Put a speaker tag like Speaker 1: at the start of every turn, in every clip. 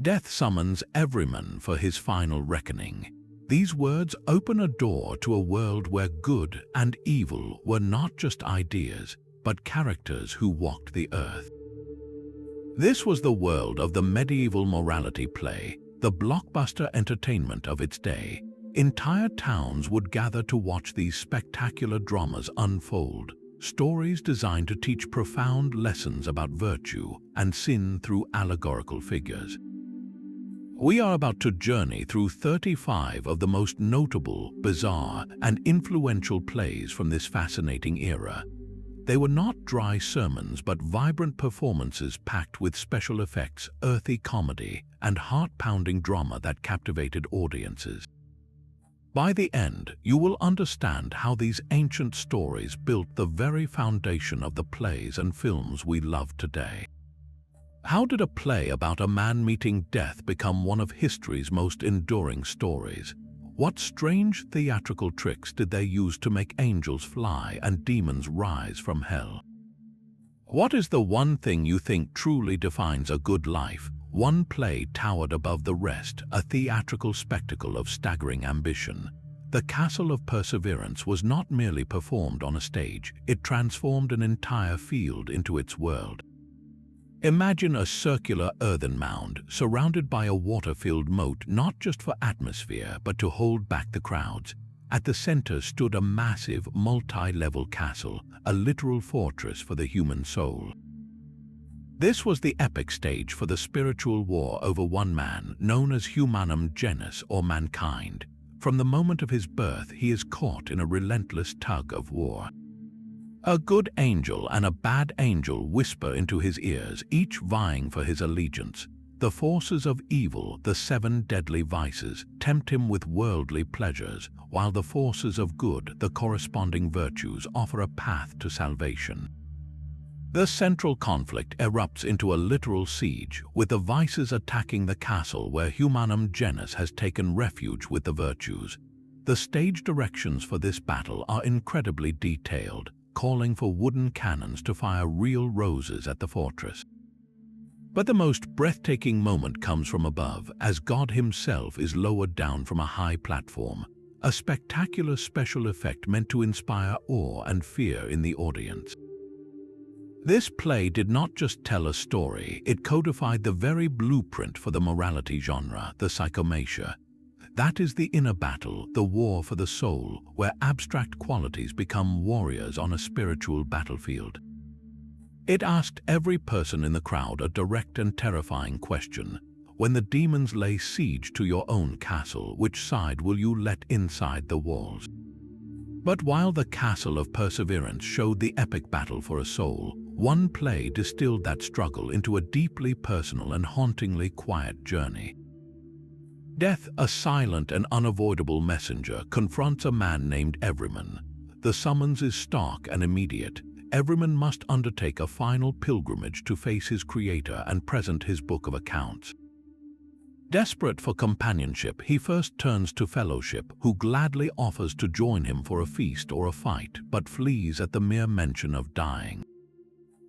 Speaker 1: Death summons Everyman for his final reckoning. These words open a door to a world where good and evil were not just ideas, but characters who walked the earth. This was the world of the medieval morality play, the blockbuster entertainment of its day. Entire towns would gather to watch these spectacular dramas unfold, stories designed to teach profound lessons about virtue and sin through allegorical figures. We are about to journey through 35 of the most notable, bizarre, and influential plays from this fascinating era. They were not dry sermons but vibrant performances packed with special effects, earthy comedy, and heart-pounding drama that captivated audiences. By the end, you will understand how these ancient stories built the very foundation of the plays and films we love today. How did a play about a man meeting death become one of history's most enduring stories? What strange theatrical tricks did they use to make angels fly and demons rise from hell? What is the one thing you think truly defines a good life? One play towered above the rest, a theatrical spectacle of staggering ambition. The Castle of Perseverance was not merely performed on a stage, it transformed an entire field into its world. Imagine a circular earthen mound surrounded by a water-filled moat, not just for atmosphere but to hold back the crowds. At the center stood a massive, multi-level castle, a literal fortress for the human soul. This was the epic stage for the spiritual war over one man, known as humanum genus, or mankind. From the moment of his birth, he is caught in a relentless tug of war. A good angel and a bad angel whisper into his ears, each vying for his allegiance. The forces of evil, the 7 deadly vices, tempt him with worldly pleasures, while the forces of good, the corresponding virtues, offer a path to salvation. The central conflict erupts into a literal siege, with the vices attacking the castle where humanum genus has taken refuge with the virtues. The stage directions for this battle are incredibly detailed, calling for wooden cannons to fire real roses at the fortress. But the most breathtaking moment comes from above, as God himself is lowered down from a high platform, a spectacular special effect meant to inspire awe and fear in the audience. This play did not just tell a story, it codified the very blueprint for the morality genre, the psychomatia. That is the inner battle, the war for the soul, where abstract qualities become warriors on a spiritual battlefield. It asked every person in the crowd a direct and terrifying question. When the demons lay siege to your own castle, which side will you let inside the walls? But while the Castle of Perseverance showed the epic battle for a soul, one play distilled that struggle into a deeply personal and hauntingly quiet journey. Death, a silent and unavoidable messenger, confronts a man named Everyman. The summons is stark and immediate. Everyman must undertake a final pilgrimage to face his creator and present his book of accounts. Desperate for companionship, he first turns to Fellowship, who gladly offers to join him for a feast or a fight, but flees at the mere mention of dying.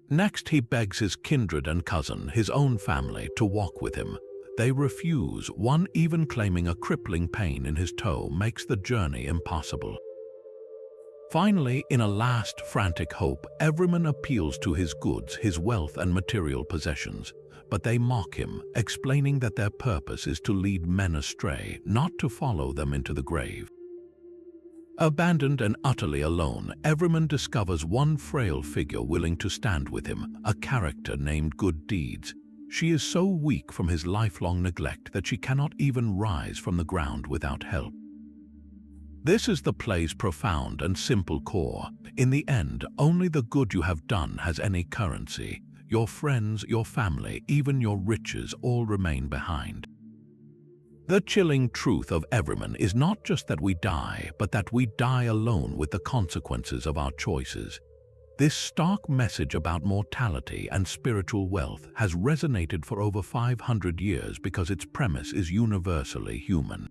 Speaker 1: Next, he begs his kindred and cousin, his own family, to walk with him. They refuse, one even claiming a crippling pain in his toe makes the journey impossible. Finally, in a last frantic hope, Everyman appeals to his goods, his wealth and material possessions, but they mock him, explaining that their purpose is to lead men astray, not to follow them into the grave. Abandoned and utterly alone, Everyman discovers one frail figure willing to stand with him, a character named Good Deeds. She is so weak from his lifelong neglect that she cannot even rise from the ground without help. This is the play's profound and simple core. In the end, only the good you have done has any currency. Your friends, your family, even your riches all remain behind. The chilling truth of Everyman is not just that we die, but that we die alone with the consequences of our choices. This stark message about mortality and spiritual wealth has resonated for over 500 years because its premise is universally human.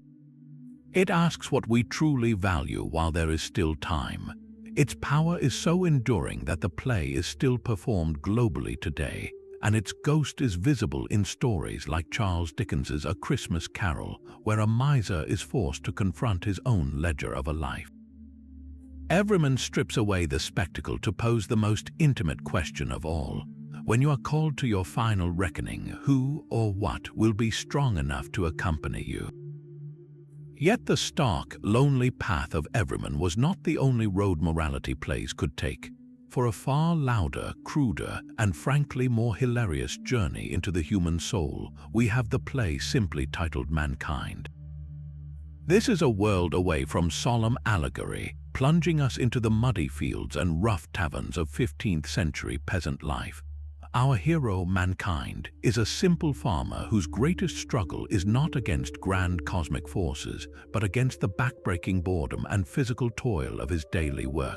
Speaker 1: It asks what we truly value while there is still time. Its power is so enduring that the play is still performed globally today, and its ghost is visible in stories like Charles Dickens's A Christmas Carol, where a miser is forced to confront his own ledger of a life. Everyman strips away the spectacle to pose the most intimate question of all. When you are called to your final reckoning, who or what will be strong enough to accompany you? Yet the stark, lonely path of Everyman was not the only road morality plays could take. For a far louder, cruder, and frankly more hilarious journey into the human soul, we have the play simply titled Mankind. This is a world away from solemn allegory, plunging us into the muddy fields and rough taverns of 15th century peasant life. Our hero, Mankind, is a simple farmer whose greatest struggle is not against grand cosmic forces, but against the backbreaking boredom and physical toil of his daily work.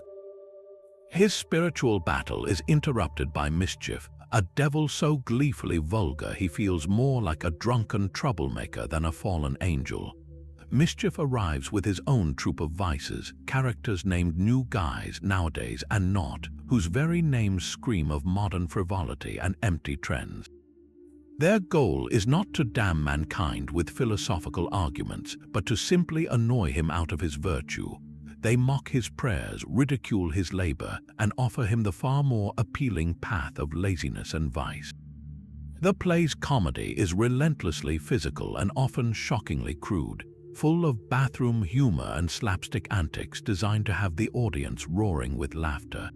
Speaker 1: His spiritual battle is interrupted by mischief, a devil so gleefully vulgar he feels more like a drunken troublemaker than a fallen angel. Mischief arrives with his own troop of vices, characters named New Guys nowadays and not, whose very names scream of modern frivolity and empty trends. Their goal is not to damn Mankind with philosophical arguments, but to simply annoy him out of his virtue. They mock his prayers, ridicule his labor, and offer him the far more appealing path of laziness and vice. The play's comedy is relentlessly physical and often shockingly crude, full of bathroom humor and slapstick antics designed to have the audience roaring with laughter.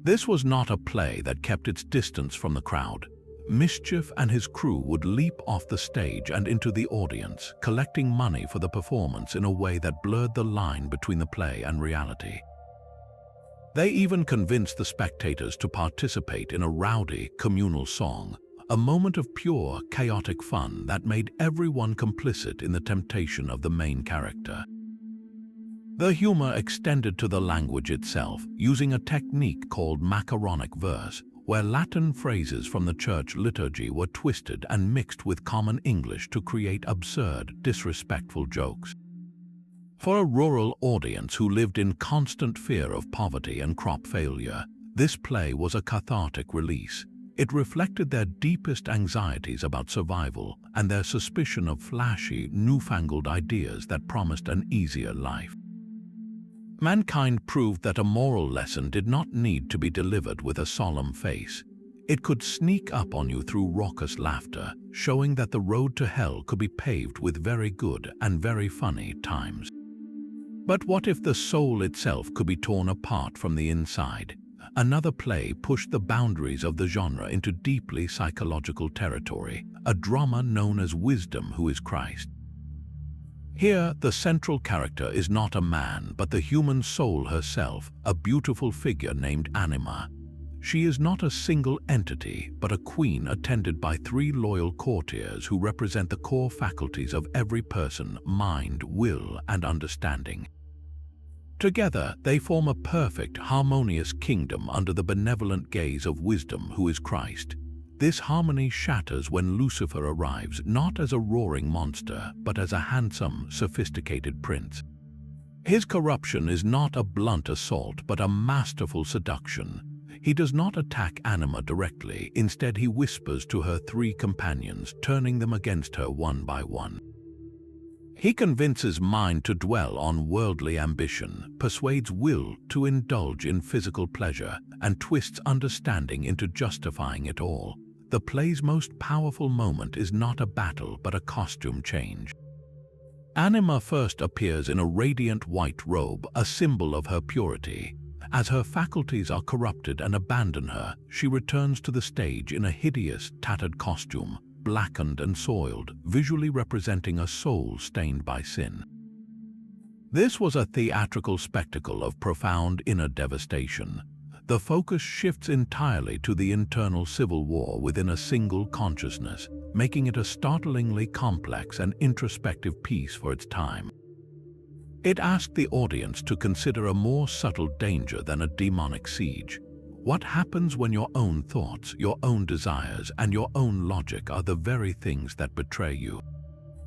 Speaker 1: This was not a play that kept its distance from the crowd. Mischief and his crew would leap off the stage and into the audience, collecting money for the performance in a way that blurred the line between the play and reality. They even convinced the spectators to participate in a rowdy, communal song, a moment of pure, chaotic fun that made everyone complicit in the temptation of the main character. The humor extended to the language itself, using a technique called macaronic verse, where Latin phrases from the church liturgy were twisted and mixed with common English to create absurd, disrespectful jokes. For a rural audience who lived in constant fear of poverty and crop failure, this play was a cathartic release. It reflected their deepest anxieties about survival and their suspicion of flashy, newfangled ideas that promised an easier life. Mankind proved that a moral lesson did not need to be delivered with a solemn face. It could sneak up on you through raucous laughter, showing that the road to hell could be paved with very good and very funny times. But what if the soul itself could be torn apart from the inside? Another play pushed the boundaries of the genre into deeply psychological territory, a drama known as Wisdom, Who is Christ. Here, the central character is not a man, but the human soul herself, a beautiful figure named Anima. She is not a single entity, but a queen attended by 3 loyal courtiers who represent the core faculties of every person: mind, will, and understanding. Together, they form a perfect, harmonious kingdom under the benevolent gaze of Wisdom, Who is Christ. This harmony shatters when Lucifer arrives, not as a roaring monster, but as a handsome, sophisticated prince. His corruption is not a blunt assault, but a masterful seduction. He does not attack Anima directly. Instead, he whispers to her 3 companions, turning them against her one by one. He convinces mind to dwell on worldly ambition, persuades will to indulge in physical pleasure, and twists understanding into justifying it all. The play's most powerful moment is not a battle, but a costume change. Anima first appears in a radiant white robe, a symbol of her purity. As her faculties are corrupted and abandon her, she returns to the stage in a hideous, tattered costume, blackened and soiled, visually representing a soul stained by sin. This was a theatrical spectacle of profound inner devastation. The focus shifts entirely to the internal civil war within a single consciousness, making it a startlingly complex and introspective piece for its time. It asked the audience to consider a more subtle danger than a demonic siege. What happens when your own thoughts, your own desires, and your own logic are the very things that betray you?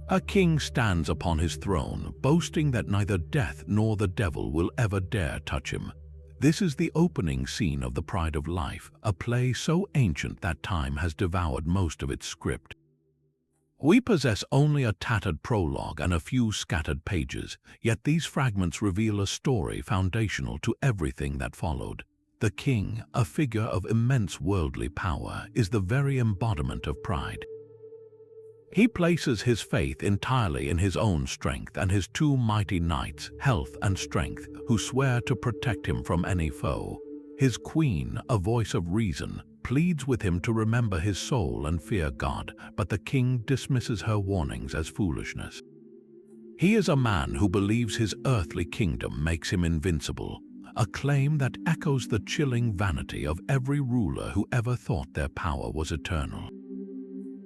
Speaker 1: A king stands upon his throne, boasting that neither death nor the devil will ever dare touch him. This is the opening scene of The Pride of Life, a play so ancient that time has devoured most of its script. We possess only a tattered prologue and a few scattered pages, yet these fragments reveal a story foundational to everything that followed. The king, a figure of immense worldly power, is the very embodiment of pride. He places his faith entirely in his own strength and his two mighty knights, Health and Strength, who swear to protect him from any foe. His queen, a voice of reason, pleads with him to remember his soul and fear God, but the king dismisses her warnings as foolishness. He is a man who believes his earthly kingdom makes him invincible, a claim that echoes the chilling vanity of every ruler who ever thought their power was eternal.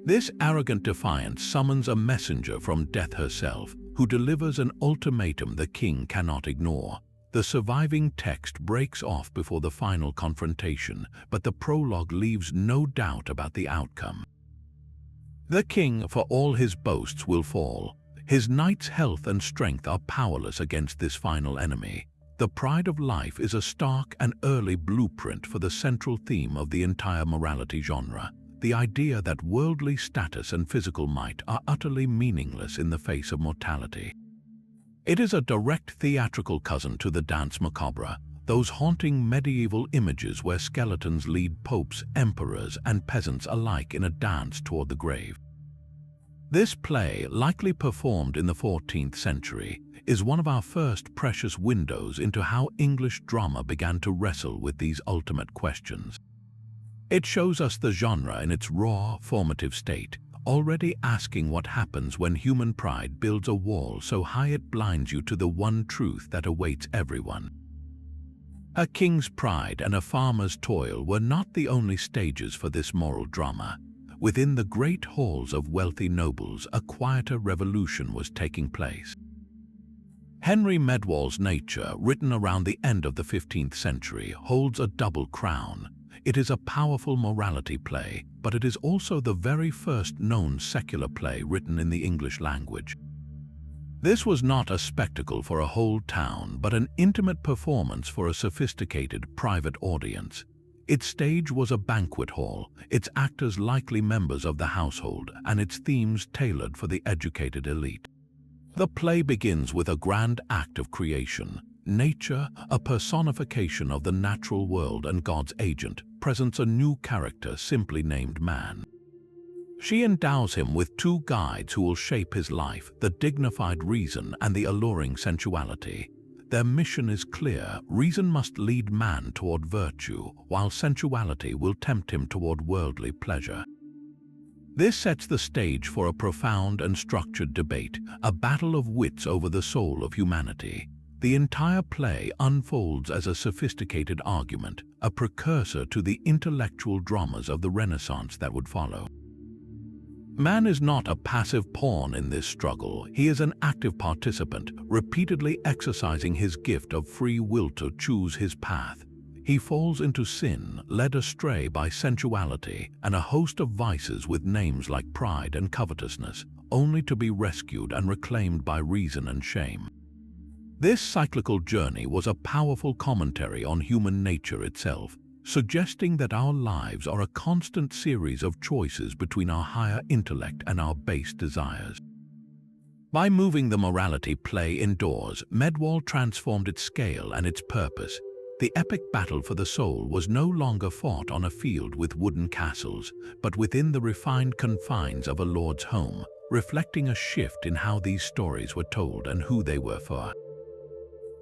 Speaker 1: This arrogant defiance summons a messenger from death herself, who delivers an ultimatum the king cannot ignore. The surviving text breaks off before the final confrontation, but the prologue leaves no doubt about the outcome. The king, for all his boasts, will fall. His knights' health and strength are powerless against this final enemy. The Pride of Life is a stark and early blueprint for the central theme of the entire morality genre. The idea that worldly status and physical might are utterly meaningless in the face of mortality. It is a direct theatrical cousin to the Danse Macabre, those haunting medieval images where skeletons lead popes, emperors, and peasants alike in a dance toward the grave. This play, likely performed in the 14th century, is one of our first precious windows into how English drama began to wrestle with these ultimate questions. It shows us the genre in its raw, formative state, already asking what happens when human pride builds a wall so high it blinds you to the one truth that awaits everyone. A king's pride and a farmer's toil were not the only stages for this moral drama. Within the great halls of wealthy nobles, a quieter revolution was taking place. Henry Medwall's Nature, written around the end of the 15th century, holds a double crown. It is a powerful morality play, but it is also the very first known secular play written in the English language. This was not a spectacle for a whole town, but an intimate performance for a sophisticated, private audience. Its stage was a banquet hall, its actors likely members of the household, and its themes tailored for the educated elite. The play begins with a grand act of creation. Nature, a personification of the natural world and God's agent, presents a new character simply named man. She endows him with two guides who will shape his life, the dignified reason and the alluring sensuality. Their mission is clear: reason must lead man toward virtue, while sensuality will tempt him toward worldly pleasure. This sets the stage for a profound and structured debate, a battle of wits over the soul of humanity. The entire play unfolds as a sophisticated argument, a precursor to the intellectual dramas of the Renaissance that would follow. Man is not a passive pawn in this struggle. He is an active participant, repeatedly exercising his gift of free will to choose his path. He falls into sin, led astray by sensuality and a host of vices with names like pride and covetousness, only to be rescued and reclaimed by reason and shame. This cyclical journey was a powerful commentary on human nature itself, suggesting that our lives are a constant series of choices between our higher intellect and our base desires. By moving the morality play indoors, Medwall transformed its scale and its purpose. The epic battle for the soul was no longer fought on a field with wooden castles, but within the refined confines of a lord's home, reflecting a shift in how these stories were told and who they were for.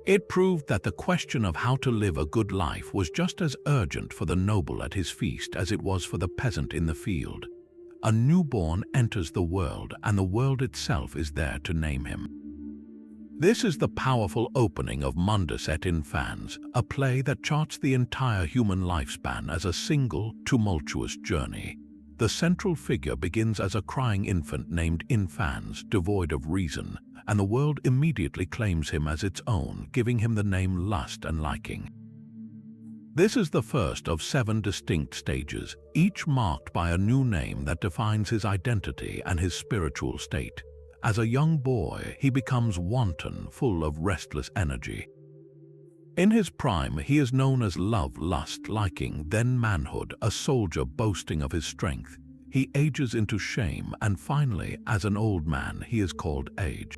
Speaker 1: It proved that the question of how to live a good life was just as urgent for the noble at his feast as it was for the peasant in the field. A newborn enters the world, and the world itself is there to name him. This is the powerful opening of Mundus et Infans, a play that charts the entire human lifespan as a single, tumultuous journey. The central figure begins as a crying infant named Infans, devoid of reason, and the world immediately claims him as its own, giving him the name Lust and Liking. This is the first of 7 distinct stages, each marked by a new name that defines his identity and his spiritual state. As a young boy, he becomes wanton, full of restless energy. In his prime, he is known as love, lust, liking, then manhood, a soldier boasting of his strength. He ages into shame, and finally, as an old man, he is called age.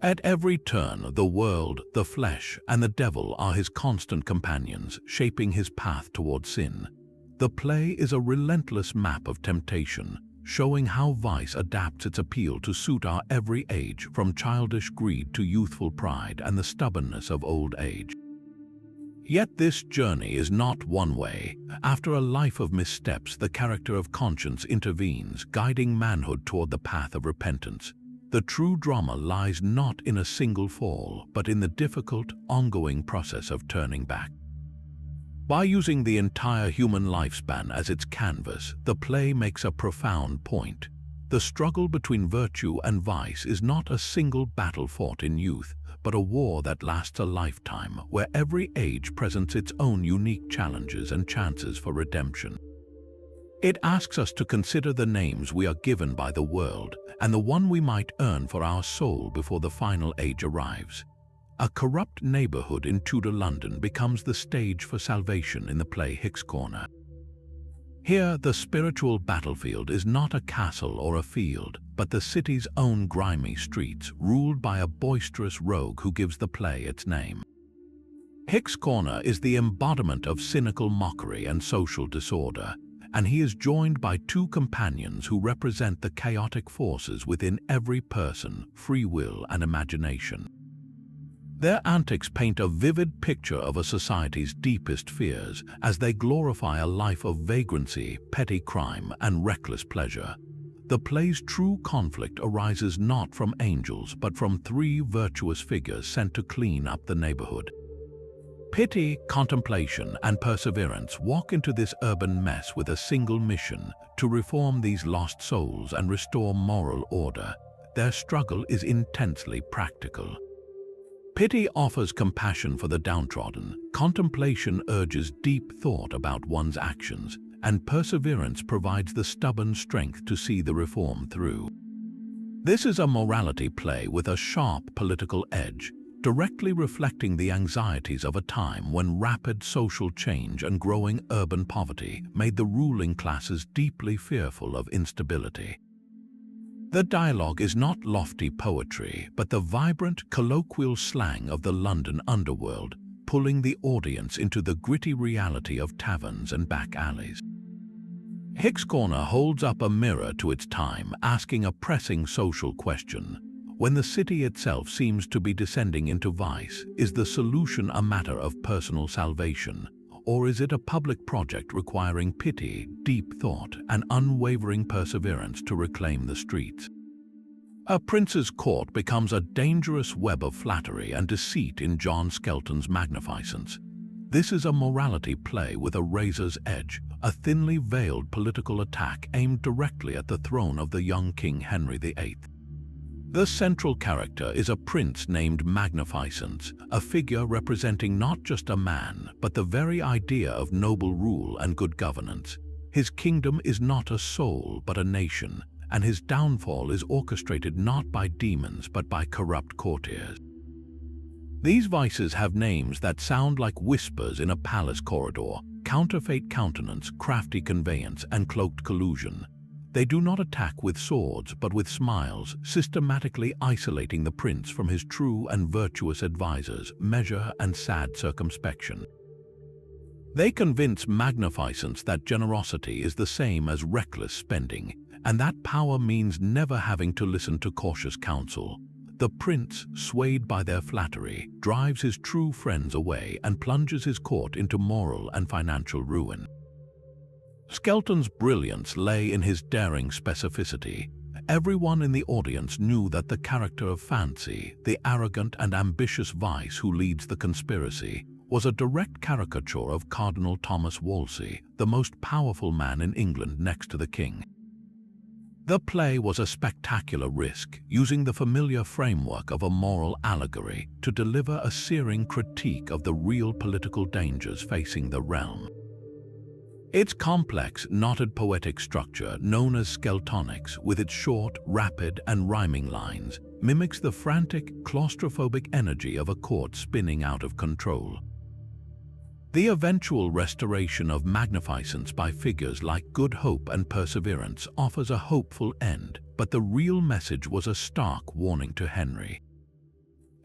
Speaker 1: At every turn, the world, the flesh, and the devil are his constant companions, shaping his path toward sin. The play is a relentless map of temptation, showing how vice adapts its appeal to suit our every age, from childish greed to youthful pride and the stubbornness of old age. Yet this journey is not one way. After a life of missteps, the character of conscience intervenes, guiding manhood toward the path of repentance. The true drama lies not in a single fall, but in the difficult, ongoing process of turning back. By using the entire human lifespan as its canvas, the play makes a profound point. The struggle between virtue and vice is not a single battle fought in youth, but a war that lasts a lifetime, where every age presents its own unique challenges and chances for redemption. It asks us to consider the names we are given by the world and the one we might earn for our soul before the final age arrives. A corrupt neighborhood in Tudor London becomes the stage for salvation in the play Hickscorner. Here, the spiritual battlefield is not a castle or a field, but the city's own grimy streets, ruled by a boisterous rogue who gives the play its name. Hickscorner is the embodiment of cynical mockery and social disorder, and he is joined by two companions who represent the chaotic forces within every person, free will and imagination. Their antics paint a vivid picture of a society's deepest fears as they glorify a life of vagrancy, petty crime, and reckless pleasure. The play's true conflict arises not from angels but from three virtuous figures sent to clean up the neighborhood. Pity, contemplation, and perseverance walk into this urban mess with a single mission: to reform these lost souls and restore moral order. Their struggle is intensely practical. Pity offers compassion for the downtrodden, contemplation urges deep thought about one's actions, and perseverance provides the stubborn strength to see the reform through. This is a morality play with a sharp political edge, directly reflecting the anxieties of a time when rapid social change and growing urban poverty made the ruling classes deeply fearful of instability. The dialogue is not lofty poetry, but the vibrant, colloquial slang of the London underworld, pulling the audience into the gritty reality of taverns and back alleys. Hickscorner holds up a mirror to its time, asking a pressing social question. When the city itself seems to be descending into vice, is the solution a matter of personal salvation, or is it a public project requiring pity, deep thought, and unwavering perseverance to reclaim the streets? A prince's court becomes a dangerous web of flattery and deceit in John Skelton's magnificence. This is a morality play with a razor's edge, a thinly veiled political attack aimed directly at the throne of the young King Henry VIII. The central character is a prince named Magnificence, a figure representing not just a man, but the very idea of noble rule and good governance. His kingdom is not a soul, but a nation, and his downfall is orchestrated not by demons, but by corrupt courtiers. These vices have names that sound like whispers in a palace corridor: counterfeit countenance, crafty conveyance, and cloaked collusion. They do not attack with swords, but with smiles, systematically isolating the prince from his true and virtuous advisors, measure and sad circumspection. They convince Magnificence that generosity is the same as reckless spending, and that power means never having to listen to cautious counsel. The prince, swayed by their flattery, drives his true friends away and plunges his court into moral and financial ruin. Skelton's brilliance lay in his daring specificity. Everyone in the audience knew that the character of Fancy, the arrogant and ambitious vice who leads the conspiracy, was a direct caricature of Cardinal Thomas Wolsey, the most powerful man in England next to the king. The play was a spectacular risk, using the familiar framework of a moral allegory to deliver a searing critique of the real political dangers facing the realm. Its complex, knotted poetic structure, known as Skeltonics, with its short, rapid, and rhyming lines, mimics the frantic, claustrophobic energy of a court spinning out of control. The eventual restoration of magnificence by figures like Good Hope and Perseverance offers a hopeful end, but the real message was a stark warning to Henry.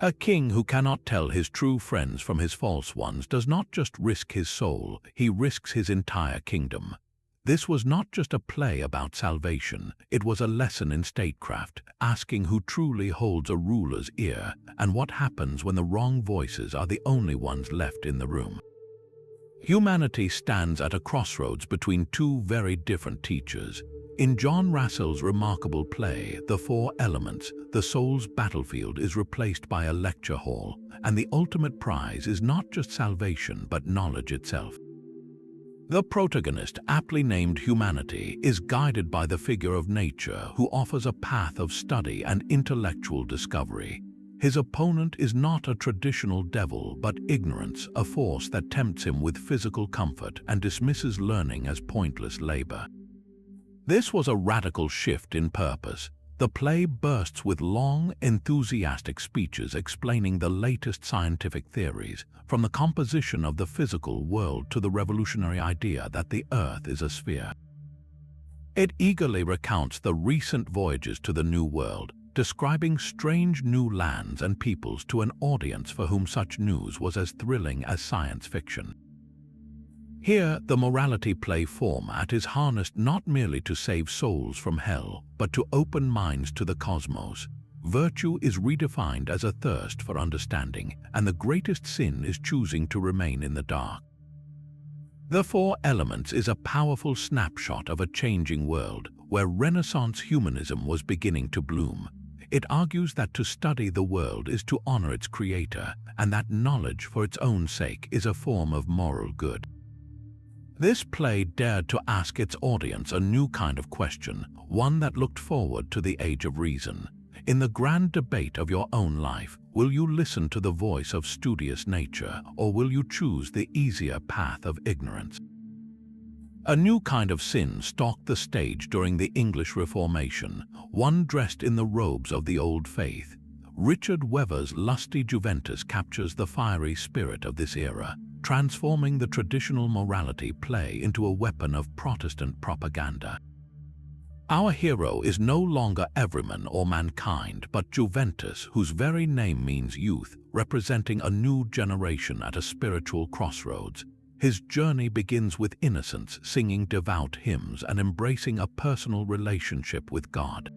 Speaker 1: A king who cannot tell his true friends from his false ones does not just risk his soul, he risks his entire kingdom. This was not just a play about salvation, it was a lesson in statecraft, asking who truly holds a ruler's ear and what happens when the wrong voices are the only ones left in the room. Humanity stands at a crossroads between two very different teachers. In John Rastell's remarkable play, The Four Elements, the soul's battlefield is replaced by a lecture hall, and the ultimate prize is not just salvation but knowledge itself. The protagonist, aptly named Humanity, is guided by the figure of nature who offers a path of study and intellectual discovery. His opponent is not a traditional devil but ignorance, a force that tempts him with physical comfort and dismisses learning as pointless labor. This was a radical shift in purpose. The play bursts with long, enthusiastic speeches explaining the latest scientific theories, from the composition of the physical world to the revolutionary idea that the Earth is a sphere. It eagerly recounts the recent voyages to the New World, describing strange new lands and peoples to an audience for whom such news was as thrilling as science fiction. Here, the morality play format is harnessed not merely to save souls from hell, but to open minds to the cosmos. Virtue is redefined as a thirst for understanding, and the greatest sin is choosing to remain in the dark. The Four Elements is a powerful snapshot of a changing world, where Renaissance humanism was beginning to bloom. It argues that to study the world is to honor its creator, and that knowledge for its own sake is a form of moral good. This play dared to ask its audience a new kind of question, one that looked forward to the age of reason. In the grand debate of your own life, will you listen to the voice of studious nature, or will you choose the easier path of ignorance? A new kind of sin stalked the stage during the English Reformation, one dressed in the robes of the old faith. Richard Weber's lusty Juventus captures the fiery spirit of this era, transforming the traditional morality play into a weapon of Protestant propaganda. Our hero is no longer Everyman or mankind, but Juventus, whose very name means youth, representing a new generation at a spiritual crossroads. His journey begins with innocence, singing devout hymns and embracing a personal relationship with God.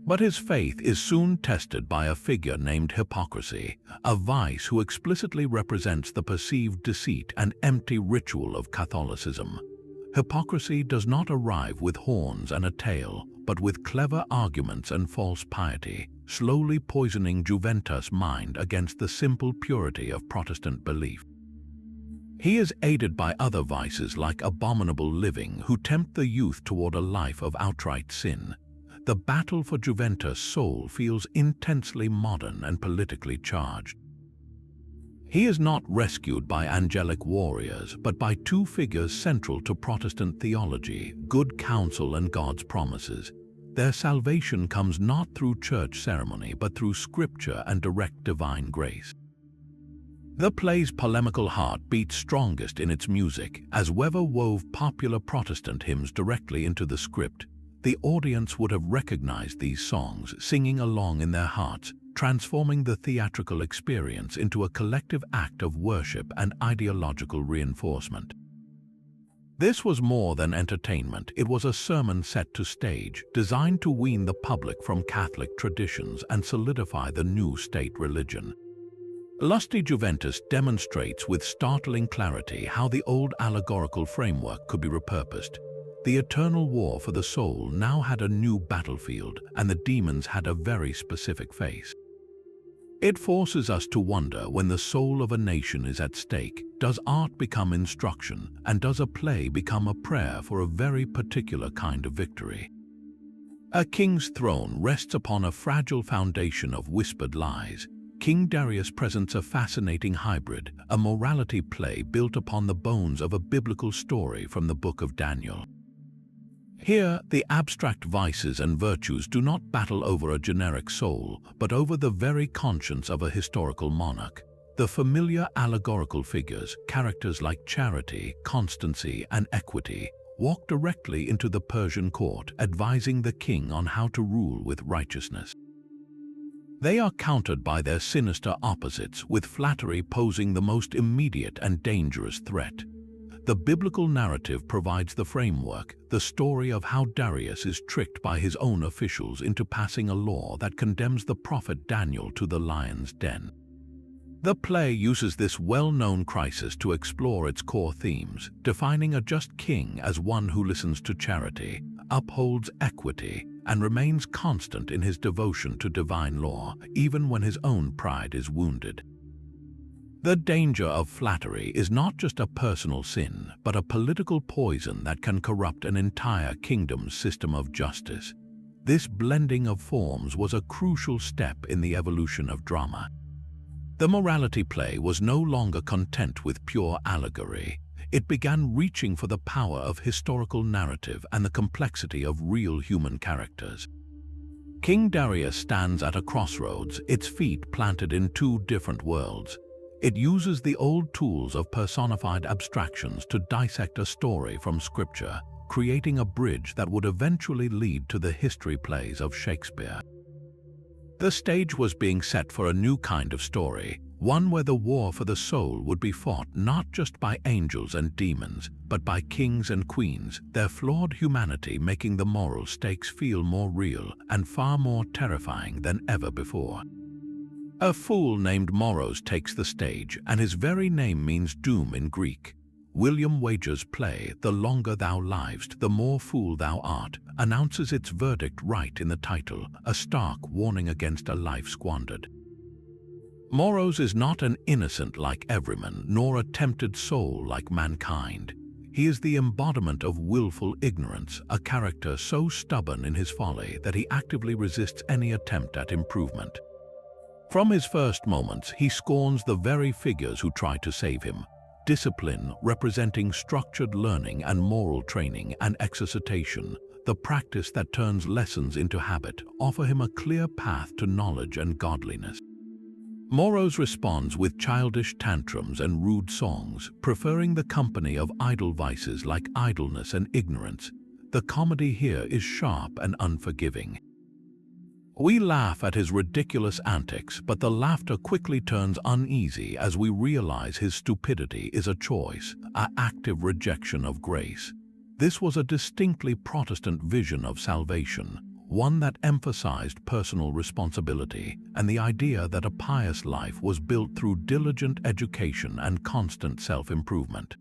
Speaker 1: But his faith is soon tested by a figure named Hypocrisy, a vice who explicitly represents the perceived deceit and empty ritual of Catholicism. Hypocrisy does not arrive with horns and a tail, but with clever arguments and false piety, slowly poisoning Juventus' mind against the simple purity of Protestant belief. He is aided by other vices like abominable living who tempt the youth toward a life of outright sin. The battle for Juventus' soul feels intensely modern and politically charged. He is not rescued by angelic warriors, but by two figures central to Protestant theology, good counsel and God's promises. Their salvation comes not through church ceremony, but through scripture and direct divine grace. The play's polemical heart beats strongest in its music, as Weber wove popular Protestant hymns directly into the script. The audience would have recognized these songs, singing along in their hearts, transforming the theatrical experience into a collective act of worship and ideological reinforcement. This was more than entertainment. It was a sermon set to stage, designed to wean the public from Catholic traditions and solidify the new state religion. Lusty Juventus demonstrates with startling clarity how the old allegorical framework could be repurposed. The eternal war for the soul now had a new battlefield, and the demons had a very specific face. It forces us to wonder, when the soul of a nation is at stake, does art become instruction, and does a play become a prayer for a very particular kind of victory? A king's throne rests upon a fragile foundation of whispered lies. King Darius presents a fascinating hybrid, a morality play built upon the bones of a biblical story from the book of Daniel. Here, the abstract vices and virtues do not battle over a generic soul, but over the very conscience of a historical monarch. The familiar allegorical figures, characters like charity, constancy, and equity, walk directly into the Persian court, advising the king on how to rule with righteousness. They are countered by their sinister opposites, with flattery posing the most immediate and dangerous threat. The biblical narrative provides the framework, the story of how Darius is tricked by his own officials into passing a law that condemns the prophet Daniel to the lion's den. The play uses this well-known crisis to explore its core themes, defining a just king as one who listens to charity, upholds equity, and remains constant in his devotion to divine law, even when his own pride is wounded. The danger of flattery is not just a personal sin, but a political poison that can corrupt an entire kingdom's system of justice. This blending of forms was a crucial step in the evolution of drama. The morality play was no longer content with pure allegory. It began reaching for the power of historical narrative and the complexity of real human characters. King Darius stands at a crossroads, its feet planted in two different worlds. It uses the old tools of personified abstractions to dissect a story from scripture, creating a bridge that would eventually lead to the history plays of Shakespeare. The stage was being set for a new kind of story, one where the war for the soul would be fought not just by angels and demons, but by kings and queens, their flawed humanity making the moral stakes feel more real and far more terrifying than ever before. A fool named Moros takes the stage, and his very name means doom in Greek. William Wager's play, The Longer Thou Livest, The More Fool Thou Art, announces its verdict right in the title, a stark warning against a life squandered. Moros is not an innocent like Everyman, nor a tempted soul like mankind. He is the embodiment of willful ignorance, a character so stubborn in his folly that he actively resists any attempt at improvement. From his first moments, he scorns the very figures who try to save him. Discipline, representing structured learning and moral training, and exercitation, the practice that turns lessons into habit, offer him a clear path to knowledge and godliness. Moros responds with childish tantrums and rude songs, preferring the company of idle vices like idleness and ignorance. The comedy here is sharp and unforgiving. We laugh at his ridiculous antics, but the laughter quickly turns uneasy as we realize his stupidity is a choice, an active rejection of grace. This was a distinctly Protestant vision of salvation, one that emphasized personal responsibility and the idea that a pious life was built through diligent education and constant self-improvement.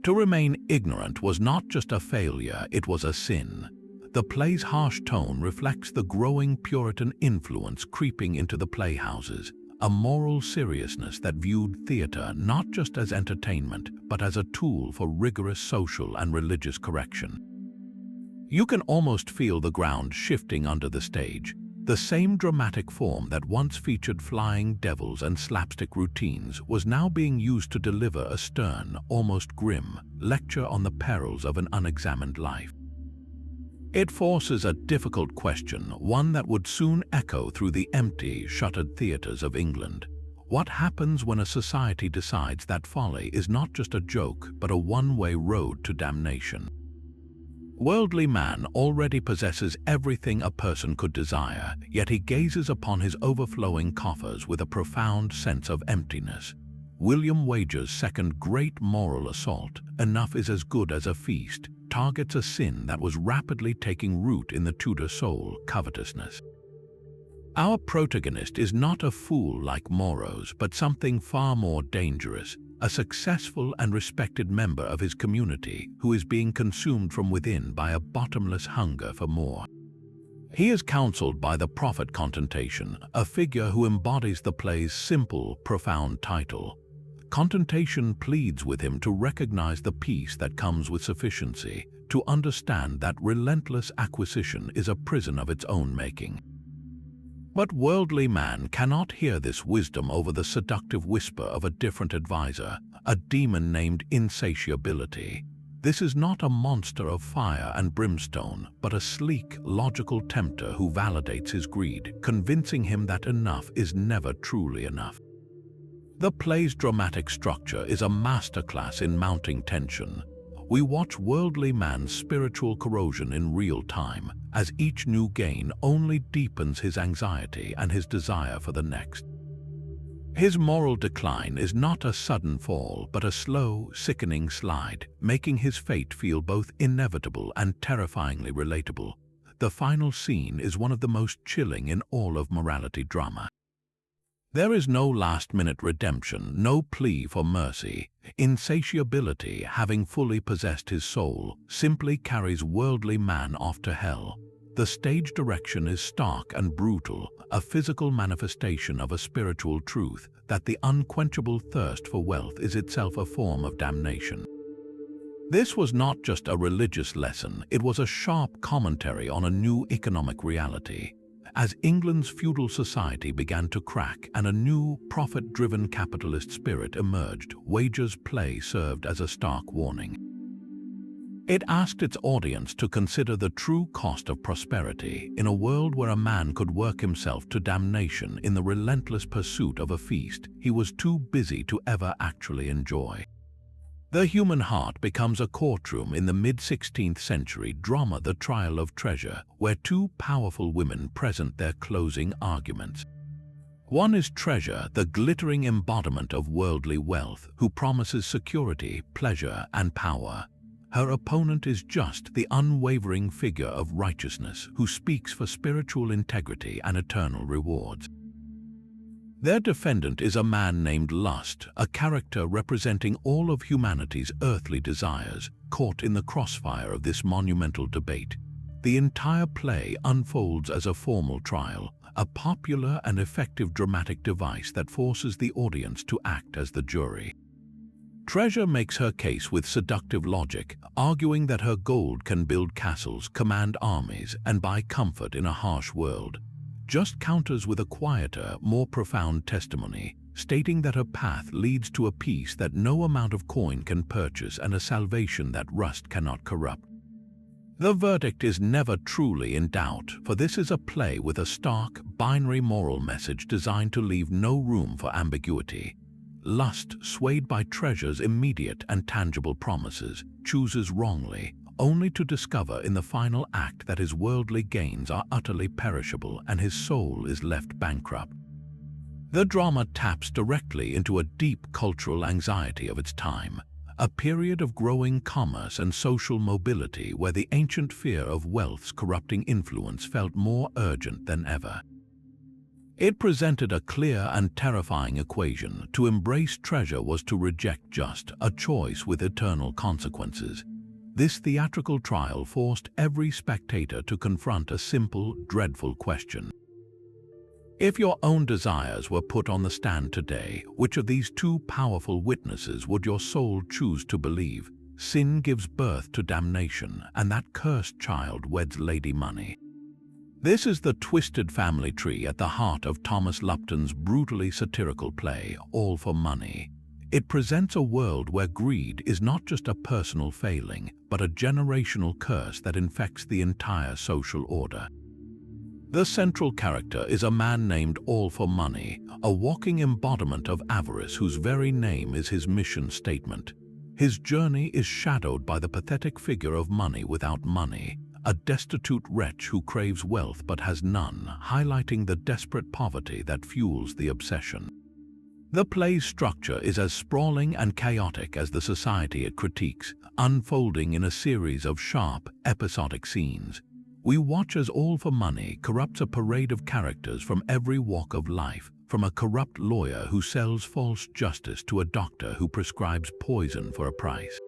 Speaker 1: To remain ignorant was not just a failure, it was a sin. The play's harsh tone reflects the growing Puritan influence creeping into the playhouses, a moral seriousness that viewed theater not just as entertainment, but as a tool for rigorous social and religious correction. You can almost feel the ground shifting under the stage. The same dramatic form that once featured flying devils and slapstick routines was now being used to deliver a stern, almost grim, lecture on the perils of an unexamined life. It forces a difficult question, one that would soon echo through the empty, shuttered theaters of England. What happens when a society decides that folly is not just a joke, but a one-way road to damnation? Worldly man already possesses everything a person could desire, yet he gazes upon his overflowing coffers with a profound sense of emptiness. William Wager's second great moral assault, Enough is as Good as a Feast, targets a sin that was rapidly taking root in the Tudor soul, covetousness. Our protagonist is not a fool like Moros, but something far more dangerous, a successful and respected member of his community who is being consumed from within by a bottomless hunger for more. He is counseled by the prophet Contentation, a figure who embodies the play's simple, profound title. Contentation pleads with him to recognize the peace that comes with sufficiency, to understand that relentless acquisition is a prison of its own making. But worldly man cannot hear this wisdom over the seductive whisper of a different advisor, a demon named insatiability. This is not a monster of fire and brimstone, but a sleek, logical tempter who validates his greed, convincing him that enough is never truly enough. The play's dramatic structure is a masterclass in mounting tension. We watch worldly man's spiritual corrosion in real time, as each new gain only deepens his anxiety and his desire for the next. His moral decline is not a sudden fall, but a slow, sickening slide, making his fate feel both inevitable and terrifyingly relatable. The final scene is one of the most chilling in all of morality drama. There is no last-minute redemption, no plea for mercy. Insatiability, having fully possessed his soul, simply carries worldly man off to hell. The stage direction is stark and brutal, a physical manifestation of a spiritual truth that the unquenchable thirst for wealth is itself a form of damnation. This was not just a religious lesson, it was a sharp commentary on a new economic reality. As England's feudal society began to crack and a new, profit-driven capitalist spirit emerged, wages play served as a stark warning. It asked its audience to consider the true cost of prosperity in a world where a man could work himself to damnation in the relentless pursuit of a feast he was too busy to ever actually enjoy. The human heart becomes a courtroom in the mid-16th century drama The Trial of Treasure, where two powerful women present their closing arguments. One is Treasure, the glittering embodiment of worldly wealth, who promises security, pleasure, and power. Her opponent is Just, the unwavering figure of righteousness, who speaks for spiritual integrity and eternal rewards. Their defendant is a man named Lust, a character representing all of humanity's earthly desires, caught in the crossfire of this monumental debate. The entire play unfolds as a formal trial, a popular and effective dramatic device that forces the audience to act as the jury. Treasure makes her case with seductive logic, arguing that her gold can build castles, command armies, and buy comfort in a harsh world. Just counters with a quieter, more profound testimony, stating that her path leads to a peace that no amount of coin can purchase and a salvation that rust cannot corrupt. The verdict is never truly in doubt, for this is a play with a stark, binary moral message designed to leave no room for ambiguity. Lust, swayed by Treasure's immediate and tangible promises, chooses wrongly, only to discover in the final act that his worldly gains are utterly perishable and his soul is left bankrupt. The drama taps directly into a deep cultural anxiety of its time, a period of growing commerce and social mobility where the ancient fear of wealth's corrupting influence felt more urgent than ever. It presented a clear and terrifying equation. To embrace treasure was to reject Just, a choice with eternal consequences. This theatrical trial forced every spectator to confront a simple, dreadful question. If your own desires were put on the stand today, which of these two powerful witnesses would your soul choose to believe? Sin gives birth to damnation, and that cursed child weds Lady Money. This is the twisted family tree at the heart of Thomas Lupton's brutally satirical play, All for Money. It presents a world where greed is not just a personal failing, but a generational curse that infects the entire social order. The central character is a man named All for Money, a walking embodiment of avarice whose very name is his mission statement. His journey is shadowed by the pathetic figure of money without money, a destitute wretch who craves wealth but has none, highlighting the desperate poverty that fuels the obsession. The play's structure is as sprawling and chaotic as the society it critiques, unfolding in a series of sharp, episodic scenes. We watch as All for Money corrupts a parade of characters from every walk of life, from a corrupt lawyer who sells false justice to a doctor who prescribes poison for a price.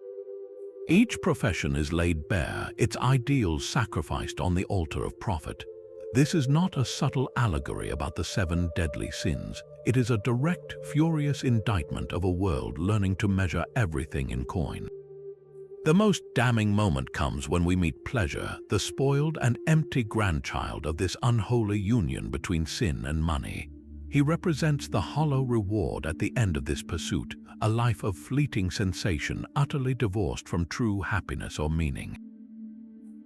Speaker 1: Each profession is laid bare, its ideals sacrificed on the altar of profit. This is not a subtle allegory about the 7 deadly sins. It is a direct, furious indictment of a world learning to measure everything in coin. The most damning moment comes when we meet Pleasure, the spoiled and empty grandchild of this unholy union between sin and money. He represents the hollow reward at the end of this pursuit, a life of fleeting sensation utterly divorced from true happiness or meaning.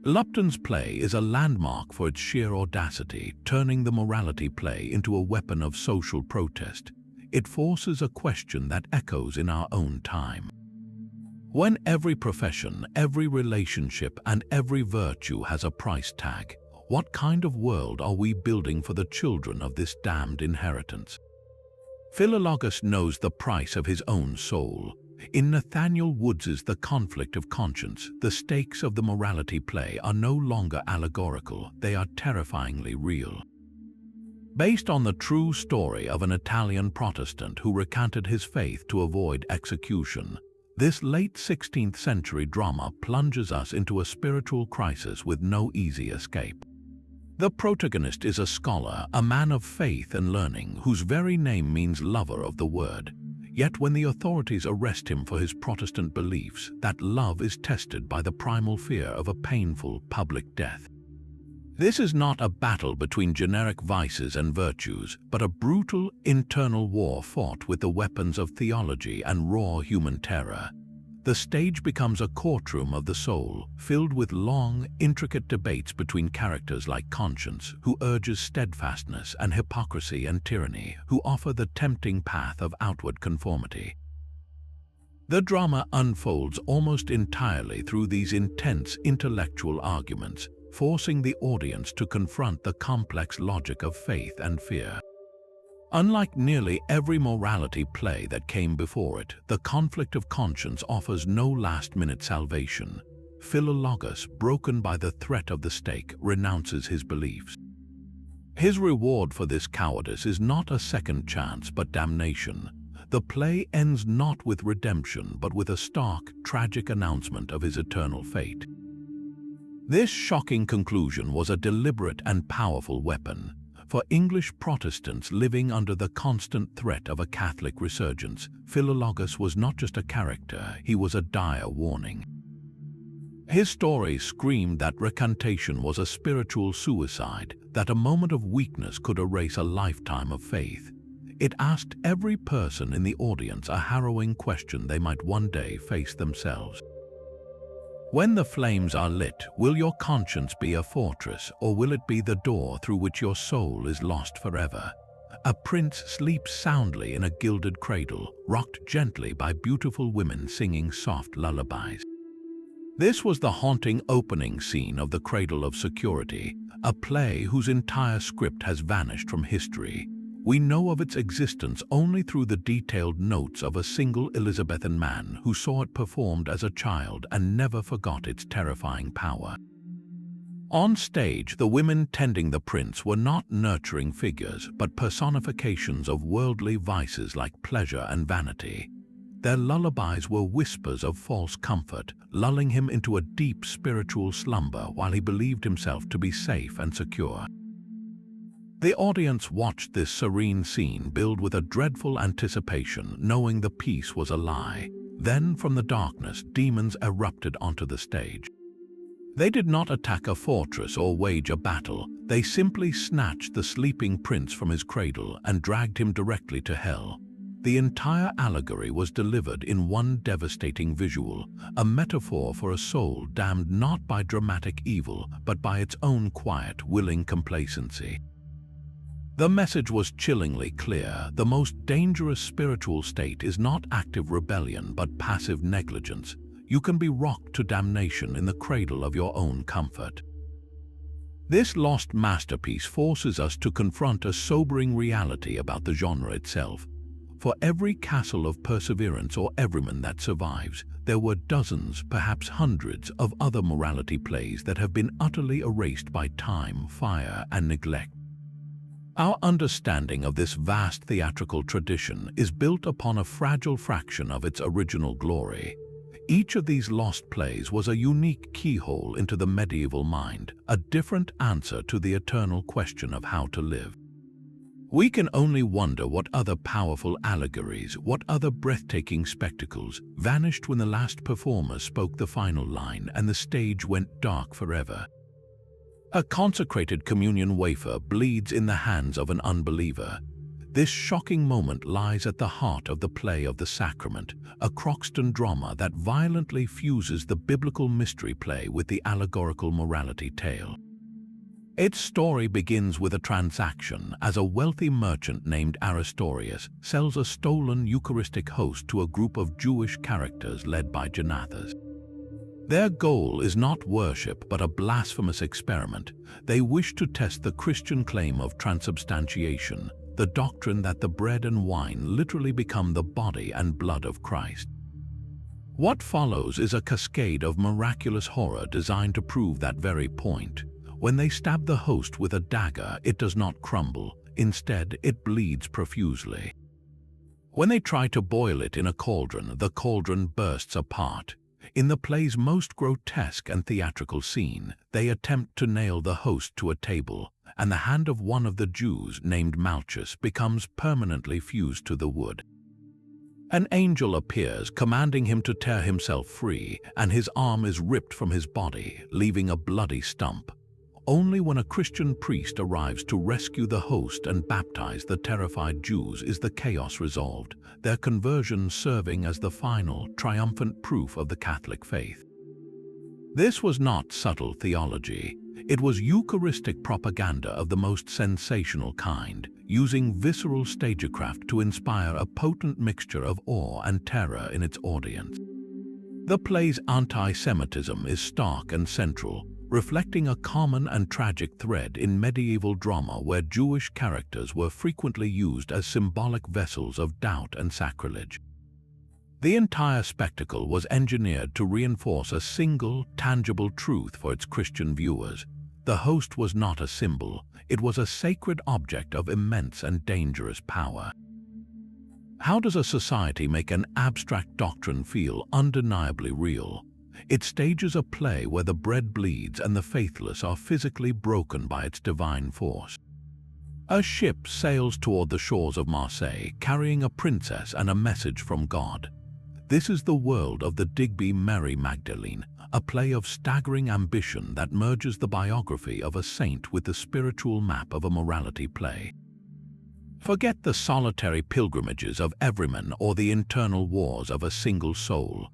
Speaker 1: Lupton's play is a landmark for its sheer audacity, turning the morality play into a weapon of social protest. It forces a question that echoes in our own time. When every profession, every relationship, and every virtue has a price tag, what kind of world are we building for the children of this damned inheritance? Philologus knows the price of his own soul. In Nathaniel Woods's The Conflict of Conscience, the stakes of the morality play are no longer allegorical, they are terrifyingly real. Based on the true story of an Italian Protestant who recanted his faith to avoid execution, this late 16th century drama plunges us into a spiritual crisis with no easy escape. The protagonist is a scholar, a man of faith and learning, whose very name means lover of the word. Yet when the authorities arrest him for his Protestant beliefs, that love is tested by the primal fear of a painful public death. This is not a battle between generic vices and virtues, but a brutal internal war fought with the weapons of theology and raw human terror. The stage becomes a courtroom of the soul, filled with long, intricate debates between characters like Conscience, who urges steadfastness, and Hypocrisy and Tyranny, who offer the tempting path of outward conformity. The drama unfolds almost entirely through these intense intellectual arguments, forcing the audience to confront the complex logic of faith and fear. Unlike nearly every morality play that came before it, The Conflict of Conscience offers no last-minute salvation. Philologus, broken by the threat of the stake, renounces his beliefs. His reward for this cowardice is not a second chance but damnation. The play ends not with redemption but with a stark, tragic announcement of his eternal fate. This shocking conclusion was a deliberate and powerful weapon. For English Protestants living under the constant threat of a Catholic resurgence, Philologus was not just a character, he was a dire warning. His story screamed that recantation was a spiritual suicide, that a moment of weakness could erase a lifetime of faith. It asked every person in the audience a harrowing question they might one day face themselves. When the flames are lit, will your conscience be a fortress, or will it be the door through which your soul is lost forever? A prince sleeps soundly in a gilded cradle, rocked gently by beautiful women singing soft lullabies. This was the haunting opening scene of The Cradle of Security, a play whose entire script has vanished from history. We know of its existence only through the detailed notes of a single Elizabethan man who saw it performed as a child and never forgot its terrifying power. On stage, the women tending the prince were not nurturing figures, but personifications of worldly vices like pleasure and vanity. Their lullabies were whispers of false comfort, lulling him into a deep spiritual slumber while he believed himself to be safe and secure. The audience watched this serene scene build with a dreadful anticipation, knowing the piece was a lie. Then, from the darkness, demons erupted onto the stage. They did not attack a fortress or wage a battle. They simply snatched the sleeping prince from his cradle and dragged him directly to hell. The entire allegory was delivered in one devastating visual, a metaphor for a soul damned not by dramatic evil, but by its own quiet, willing complacency. The message was chillingly clear. The most dangerous spiritual state is not active rebellion, but passive negligence. You can be rocked to damnation in the cradle of your own comfort. This lost masterpiece forces us to confront a sobering reality about the genre itself. For every castle of perseverance or Everyman that survives, there were dozens, perhaps hundreds, of other morality plays that have been utterly erased by time, fire, and neglect. Our understanding of this vast theatrical tradition is built upon a fragile fraction of its original glory. Each of these lost plays was a unique keyhole into the medieval mind, a different answer to the eternal question of how to live. We can only wonder what other powerful allegories, what other breathtaking spectacles vanished when the last performer spoke the final line and the stage went dark forever. A consecrated communion wafer bleeds in the hands of an unbeliever. This shocking moment lies at the heart of the play of the sacrament, a Croxton drama that violently fuses the biblical mystery play with the allegorical morality tale. Its story begins with a transaction as a wealthy merchant named Aristorius sells a stolen Eucharistic host to a group of Jewish characters led by Jonathas. Their goal is not worship but a blasphemous experiment. They wish to test the Christian claim of transubstantiation, the doctrine that the bread and wine literally become the body and blood of Christ. What follows is a cascade of miraculous horror designed to prove that very point. When they stab the host with a dagger, it does not crumble. Instead, it bleeds profusely. When they try to boil it in a cauldron, the cauldron bursts apart. In the play's most grotesque and theatrical scene, they attempt to nail the host to a table, and the hand of one of the Jews, named Malchus, becomes permanently fused to the wood. An angel appears, commanding him to tear himself free, and his arm is ripped from his body, leaving a bloody stump. Only when a Christian priest arrives to rescue the host and baptize the terrified Jews is the chaos resolved, their conversion serving as the final, triumphant proof of the Catholic faith. This was not subtle theology. It was Eucharistic propaganda of the most sensational kind, using visceral stagecraft to inspire a potent mixture of awe and terror in its audience. The play's anti-Semitism is stark and central, reflecting a common and tragic thread in medieval drama where Jewish characters were frequently used as symbolic vessels of doubt and sacrilege. The entire spectacle was engineered to reinforce a single, tangible truth for its Christian viewers. The host was not a symbol, it was a sacred object of immense and dangerous power. How does a society make an abstract doctrine feel undeniably real? It stages a play where the bread bleeds and the faithless are physically broken by its divine force. A ship sails toward the shores of Marseille, carrying a princess and a message from God. This is the world of the Digby Mary Magdalene, a play of staggering ambition that merges the biography of a saint with the spiritual map of a morality play. Forget the solitary pilgrimages of Everyman or the internal wars of a single soul.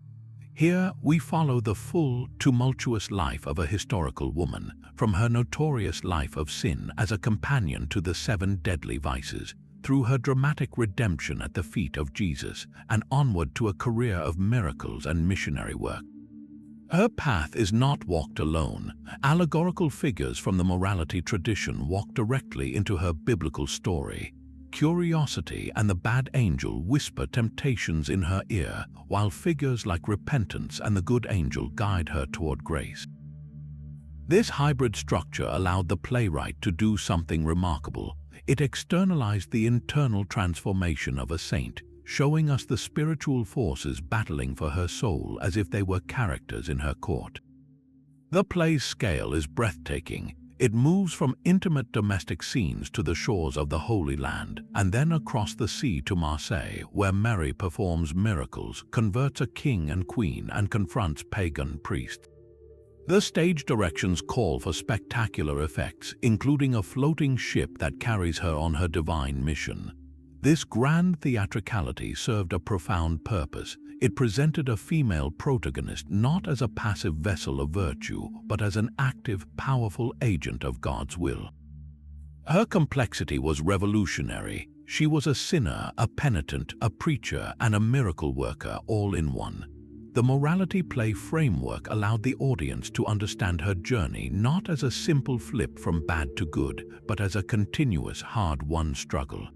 Speaker 1: Here we follow the full, tumultuous life of a historical woman, from her notorious life of sin as a companion to the 7 deadly vices, through her dramatic redemption at the feet of Jesus, and onward to a career of miracles and missionary work. Her path is not walked alone. Allegorical figures from the morality tradition walk directly into her biblical story. Curiosity and the bad angel whisper temptations in her ear, while figures like repentance and the good angel guide her toward grace. This hybrid structure allowed the playwright to do something remarkable. It externalized the internal transformation of a saint, showing us the spiritual forces battling for her soul as if they were characters in her court. The play's scale is breathtaking. It moves from intimate domestic scenes to the shores of the Holy Land, and then across the sea to Marseille, where Mary performs miracles, converts a king and queen, and confronts pagan priests. The stage directions call for spectacular effects, including a floating ship that carries her on her divine mission. This grand theatricality served a profound purpose. It presented a female protagonist not as a passive vessel of virtue, but as an active, powerful agent of God's will. Her complexity was revolutionary. She was a sinner, a penitent, a preacher, and a miracle worker all in one. The morality play framework allowed the audience to understand her journey not as a simple flip from bad to good, but as a continuous, hard-won struggle.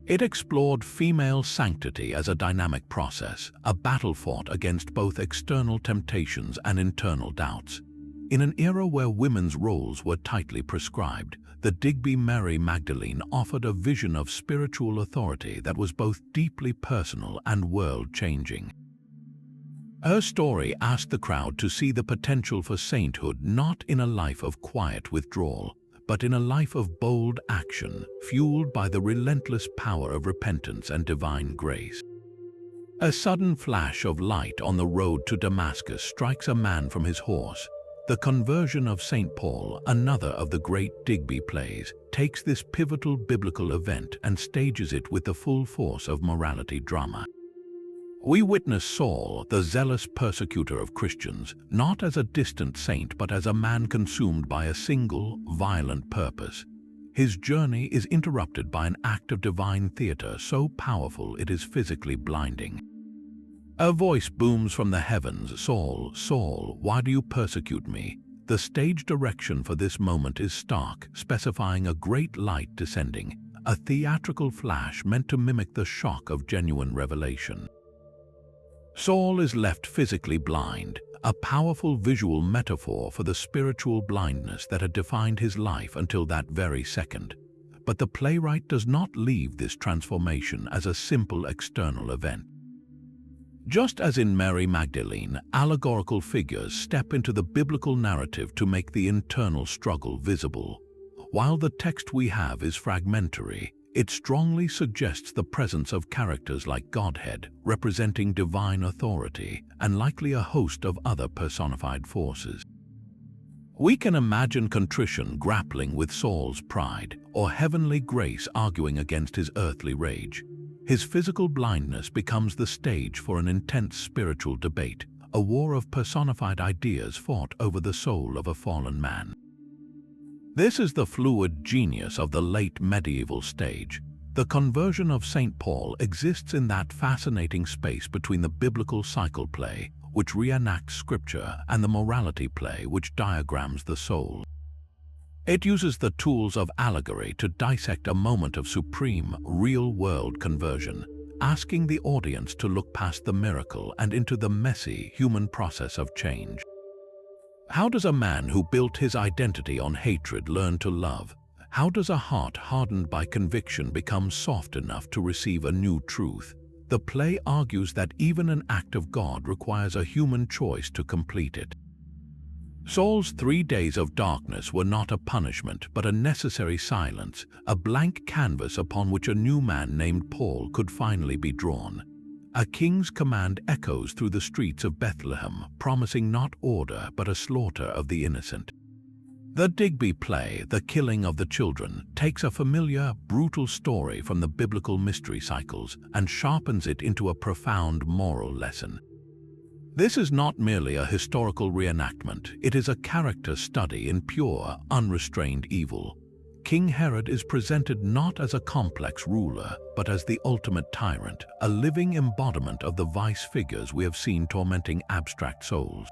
Speaker 1: It explored female sanctity as a dynamic process, a battle fought against both external temptations and internal doubts. In an era where women's roles were tightly prescribed, the Digby Mary Magdalene offered a vision of spiritual authority that was both deeply personal and world-changing. Her story asked the crowd to see the potential for sainthood not in a life of quiet withdrawal, but in a life of bold action, fueled by the relentless power of repentance and divine grace. A sudden flash of light on the road to Damascus strikes a man from his horse. The conversion of St. Paul, another of the great Digby plays, takes this pivotal biblical event and stages it with the full force of morality drama. We witness Saul, the zealous persecutor of Christians, not as a distant saint but as a man consumed by a single, violent purpose. His journey is interrupted by an act of divine theater so powerful it is physically blinding. A voice booms from the heavens, "Saul, Saul, why do you persecute me?" The stage direction for this moment is stark, specifying a great light descending, a theatrical flash meant to mimic the shock of genuine revelation. Saul is left physically blind, a powerful visual metaphor for the spiritual blindness that had defined his life until that very second. But the playwright does not leave this transformation as a simple external event. Just as in Mary Magdalene, allegorical figures step into the biblical narrative to make the internal struggle visible. While the text we have is fragmentary, it strongly suggests the presence of characters like Godhead, representing divine authority, and likely a host of other personified forces. We can imagine contrition grappling with Saul's pride, or heavenly grace arguing against his earthly rage. His physical blindness becomes the stage for an intense spiritual debate, a war of personified ideas fought over the soul of a fallen man. This is the fluid genius of the late medieval stage. The conversion of St. Paul exists in that fascinating space between the biblical cycle play, which reenacts scripture, and the morality play, which diagrams the soul. It uses the tools of allegory to dissect a moment of supreme, real-world conversion, asking the audience to look past the miracle and into the messy, human process of change. How does a man who built his identity on hatred learn to love? How does a heart hardened by conviction become soft enough to receive a new truth? The play argues that even an act of God requires a human choice to complete it. Saul's 3 days of darkness were not a punishment, but a necessary silence, a blank canvas upon which a new man named Paul could finally be drawn. A king's command echoes through the streets of Bethlehem, promising not order but a slaughter of the innocent. The Digby play, The Killing of the Children, takes a familiar, brutal story from the biblical mystery cycles and sharpens it into a profound moral lesson. This is not merely a historical reenactment, it is a character study in pure, unrestrained evil. King Herod is presented not as a complex ruler, but as the ultimate tyrant, a living embodiment of the vice figures we have seen tormenting abstract souls.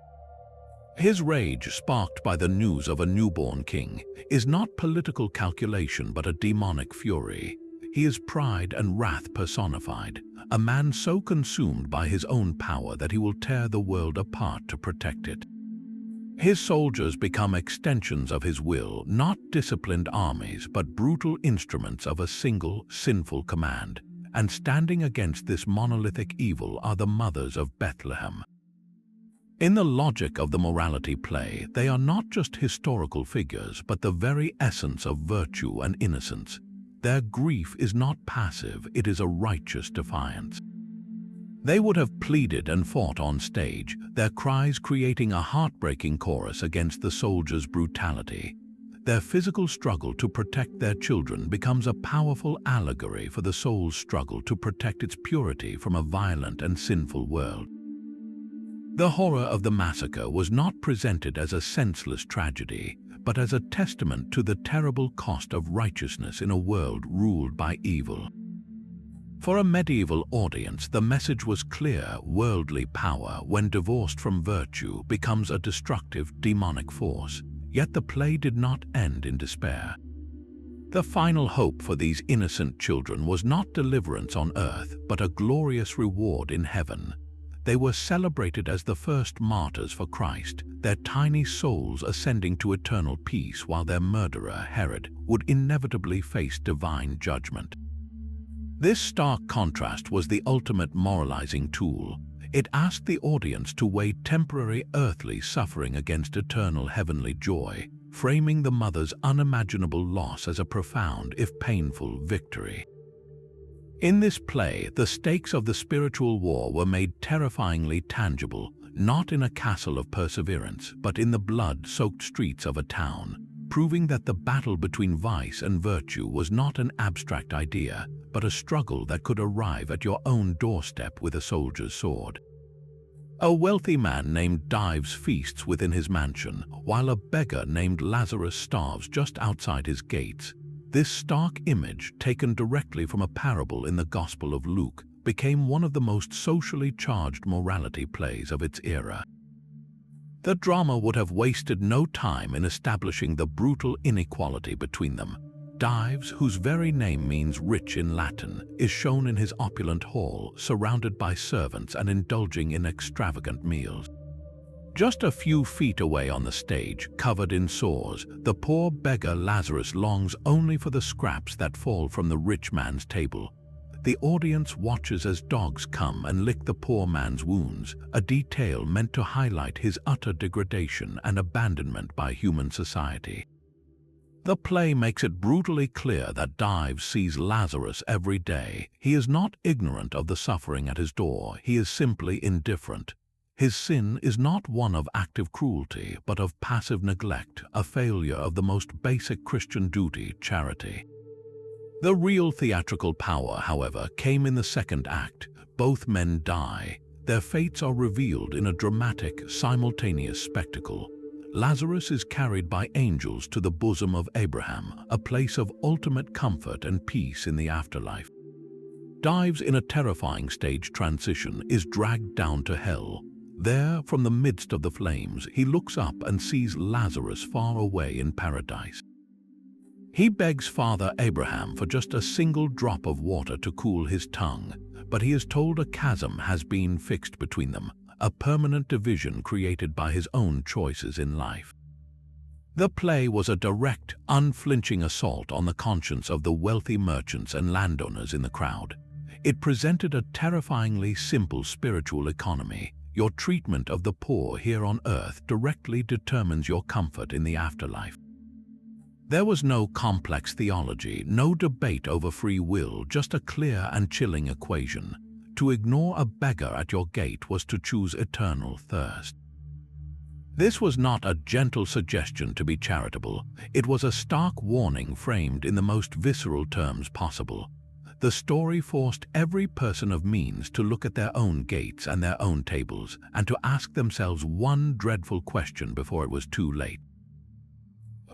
Speaker 1: His rage, sparked by the news of a newborn king, is not political calculation but a demonic fury. He is pride and wrath personified, a man so consumed by his own power that he will tear the world apart to protect it. His soldiers become extensions of his will, not disciplined armies, but brutal instruments of a single, sinful command. And standing against this monolithic evil are the mothers of Bethlehem. In the logic of the morality play, they are not just historical figures, but the very essence of virtue and innocence. Their grief is not passive, it is a righteous defiance. They would have pleaded and fought on stage, their cries creating a heartbreaking chorus against the soldiers' brutality. Their physical struggle to protect their children becomes a powerful allegory for the soul's struggle to protect its purity from a violent and sinful world. The horror of the massacre was not presented as a senseless tragedy, but as a testament to the terrible cost of righteousness in a world ruled by evil. For a medieval audience, the message was clear: worldly power, when divorced from virtue, becomes a destructive, demonic force. Yet the play did not end in despair. The final hope for these innocent children was not deliverance on earth, but a glorious reward in heaven. They were celebrated as the first martyrs for Christ, their tiny souls ascending to eternal peace while their murderer, Herod, would inevitably face divine judgment. This stark contrast was the ultimate moralizing tool. It asked the audience to weigh temporary earthly suffering against eternal heavenly joy, framing the mother's unimaginable loss as a profound, if painful, victory. In this play, the stakes of the spiritual war were made terrifyingly tangible, not in a castle of perseverance, but in the blood-soaked streets of a town, proving that the battle between vice and virtue was not an abstract idea, but a struggle that could arrive at your own doorstep with a soldier's sword. A wealthy man named Dives feasts within his mansion, while a beggar named Lazarus starves just outside his gates. This stark image, taken directly from a parable in the Gospel of Luke, became one of the most socially charged morality plays of its era. The drama would have wasted no time in establishing the brutal inequality between them. Dives, whose very name means rich in Latin, is shown in his opulent hall, surrounded by servants and indulging in extravagant meals. Just a few feet away on the stage, covered in sores, the poor beggar Lazarus longs only for the scraps that fall from the rich man's table. The audience watches as dogs come and lick the poor man's wounds, a detail meant to highlight his utter degradation and abandonment by human society. The play makes it brutally clear that Dives sees Lazarus every day. He is not ignorant of the suffering at his door, he is simply indifferent. His sin is not one of active cruelty, but of passive neglect, a failure of the most basic Christian duty, charity. The real theatrical power, however, came in the second act. Both men die. Their fates are revealed in a dramatic, simultaneous spectacle. Lazarus is carried by angels to the bosom of Abraham, a place of ultimate comfort and peace in the afterlife. Dives, in a terrifying stage transition, is dragged down to hell. There, from the midst of the flames, he looks up and sees Lazarus far away in paradise. He begs Father Abraham for just a single drop of water to cool his tongue, but he is told a chasm has been fixed between them, a permanent division created by his own choices in life. The play was a direct, unflinching assault on the conscience of the wealthy merchants and landowners in the crowd. It presented a terrifyingly simple spiritual economy. Your treatment of the poor here on earth directly determines your comfort in the afterlife. There was no complex theology, no debate over free will, just a clear and chilling equation. To ignore a beggar at your gate was to choose eternal thirst. This was not a gentle suggestion to be charitable. It was a stark warning framed in the most visceral terms possible. The story forced every person of means to look at their own gates and their own tables, and to ask themselves one dreadful question before it was too late.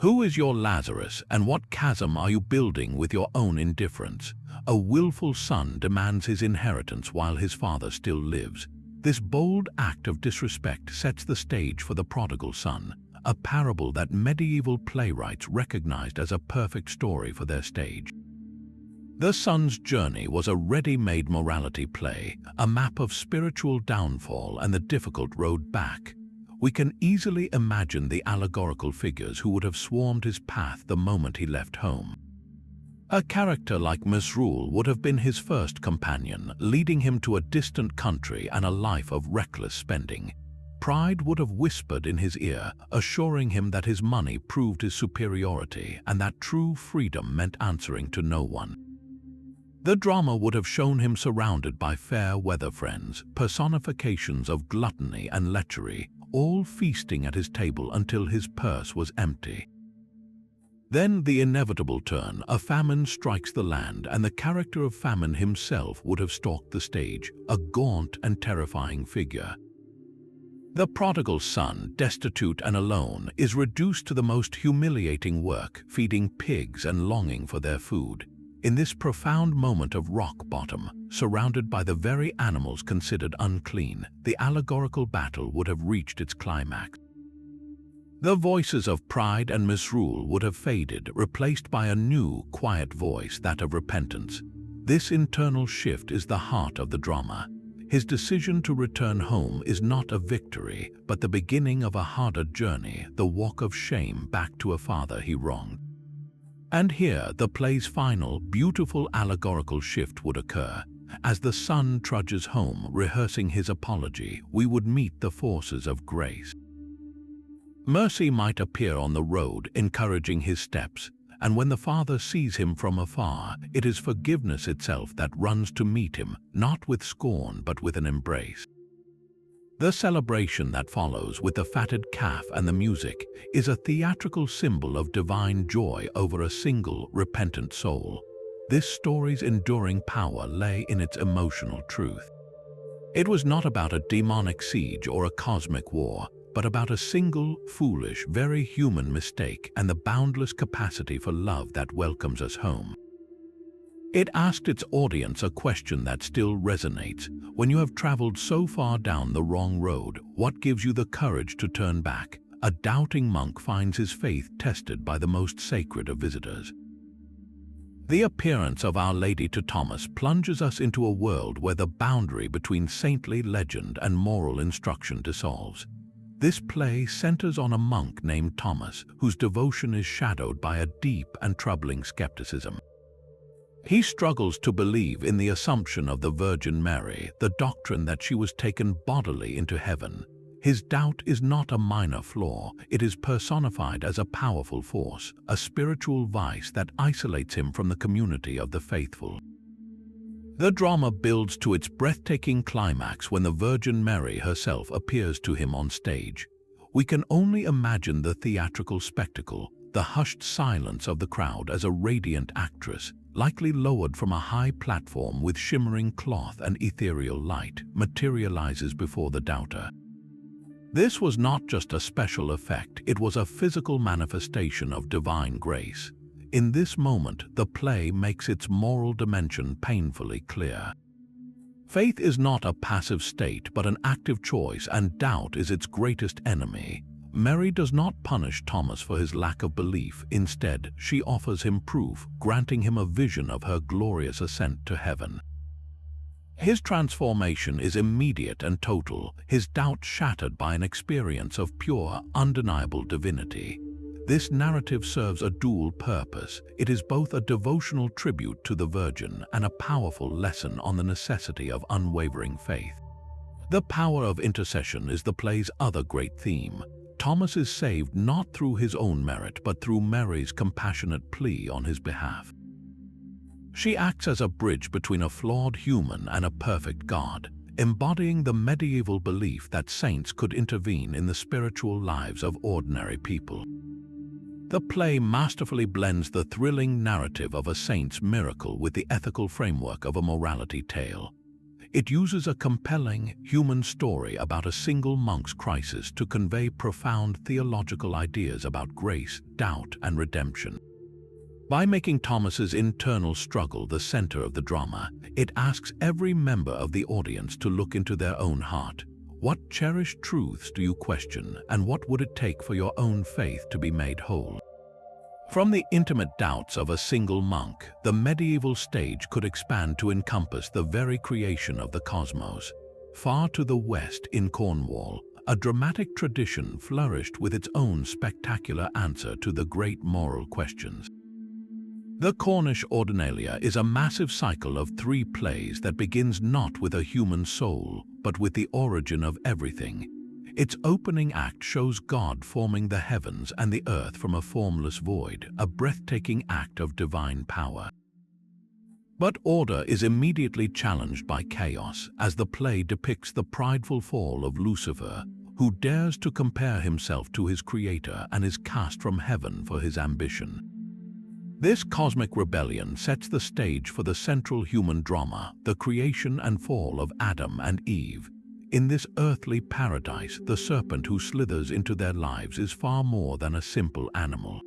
Speaker 1: Who is your Lazarus, and what chasm are you building with your own indifference? A willful son demands his inheritance while his father still lives. This bold act of disrespect sets the stage for the prodigal son, a parable that medieval playwrights recognized as a perfect story for their stage. The son's journey was a ready-made morality play, a map of spiritual downfall and the difficult road back. We can easily imagine the allegorical figures who would have swarmed his path the moment he left home. A character like Misrule would have been his first companion, leading him to a distant country and a life of reckless spending. Pride would have whispered in his ear, assuring him that his money proved his superiority and that true freedom meant answering to no one. The drama would have shown him surrounded by fair-weather friends, personifications of gluttony and lechery, all feasting at his table until his purse was empty. Then the inevitable turn, a famine strikes the land, and the character of Famine himself would have stalked the stage, a gaunt and terrifying figure. The prodigal son, destitute and alone, is reduced to the most humiliating work, feeding pigs and longing for their food. In this profound moment of rock bottom, surrounded by the very animals considered unclean, the allegorical battle would have reached its climax. The voices of pride and misrule would have faded, replaced by a new, quiet voice, that of repentance. This internal shift is the heart of the drama. His decision to return home is not a victory, but the beginning of a harder journey, the walk of shame back to a father he wronged. And here, the play's final, beautiful allegorical shift would occur. As the son trudges home, rehearsing his apology, we would meet the forces of grace. Mercy might appear on the road, encouraging his steps, and when the Father sees him from afar, it is forgiveness itself that runs to meet him, not with scorn but with an embrace. The celebration that follows, with the fatted calf and the music, is a theatrical symbol of divine joy over a single, repentant soul. This story's enduring power lay in its emotional truth. It was not about a demonic siege or a cosmic war, but about a single, foolish, very human mistake and the boundless capacity for love that welcomes us home. It asked its audience a question that still resonates. When you have traveled so far down the wrong road, what gives you the courage to turn back? A doubting monk finds his faith tested by the most sacred of visitors. The appearance of Our Lady to Thomas plunges us into a world where the boundary between saintly legend and moral instruction dissolves. This play centers on a monk named Thomas, whose devotion is shadowed by a deep and troubling skepticism. He struggles to believe in the assumption of the Virgin Mary, the doctrine that she was taken bodily into heaven. His doubt is not a minor flaw, it is personified as a powerful force, a spiritual vice that isolates him from the community of the faithful. The drama builds to its breathtaking climax when the Virgin Mary herself appears to him on stage. We can only imagine the theatrical spectacle, the hushed silence of the crowd as a radiant actress, likely lowered from a high platform with shimmering cloth and ethereal light, materializes before the doubter. This was not just a special effect, it was a physical manifestation of divine grace. In this moment, the play makes its moral dimension painfully clear. Faith is not a passive state but an active choice, and doubt is its greatest enemy. Mary does not punish Thomas for his lack of belief. Instead, she offers him proof, granting him a vision of her glorious ascent to heaven. His transformation is immediate and total, his doubt shattered by an experience of pure, undeniable divinity. This narrative serves a dual purpose. It is both a devotional tribute to the Virgin and a powerful lesson on the necessity of unwavering faith. The power of intercession is the play's other great theme. Thomas is saved not through his own merit but through Mary's compassionate plea on his behalf. She acts as a bridge between a flawed human and a perfect God, embodying the medieval belief that saints could intervene in the spiritual lives of ordinary people. The play masterfully blends the thrilling narrative of a saint's miracle with the ethical framework of a morality tale. It uses a compelling, human story about a single monk's crisis to convey profound theological ideas about grace, doubt, and redemption. By making Thomas's internal struggle the center of the drama, it asks every member of the audience to look into their own heart. What cherished truths do you question, and what would it take for your own faith to be made whole? From the intimate doubts of a single monk, the medieval stage could expand to encompass the very creation of the cosmos. Far to the west in Cornwall, a dramatic tradition flourished with its own spectacular answer to the great moral questions. The Cornish Ordinalia is a massive cycle of 3 plays that begins not with a human soul, but with the origin of everything. Its opening act shows God forming the heavens and the earth from a formless void, a breathtaking act of divine power. But order is immediately challenged by chaos, as the play depicts the prideful fall of Lucifer, who dares to compare himself to his creator and is cast from heaven for his ambition. This cosmic rebellion sets the stage for the central human drama, the creation and fall of Adam and Eve. In this earthly paradise, the serpent who slithers into their lives is far more than a simple animal.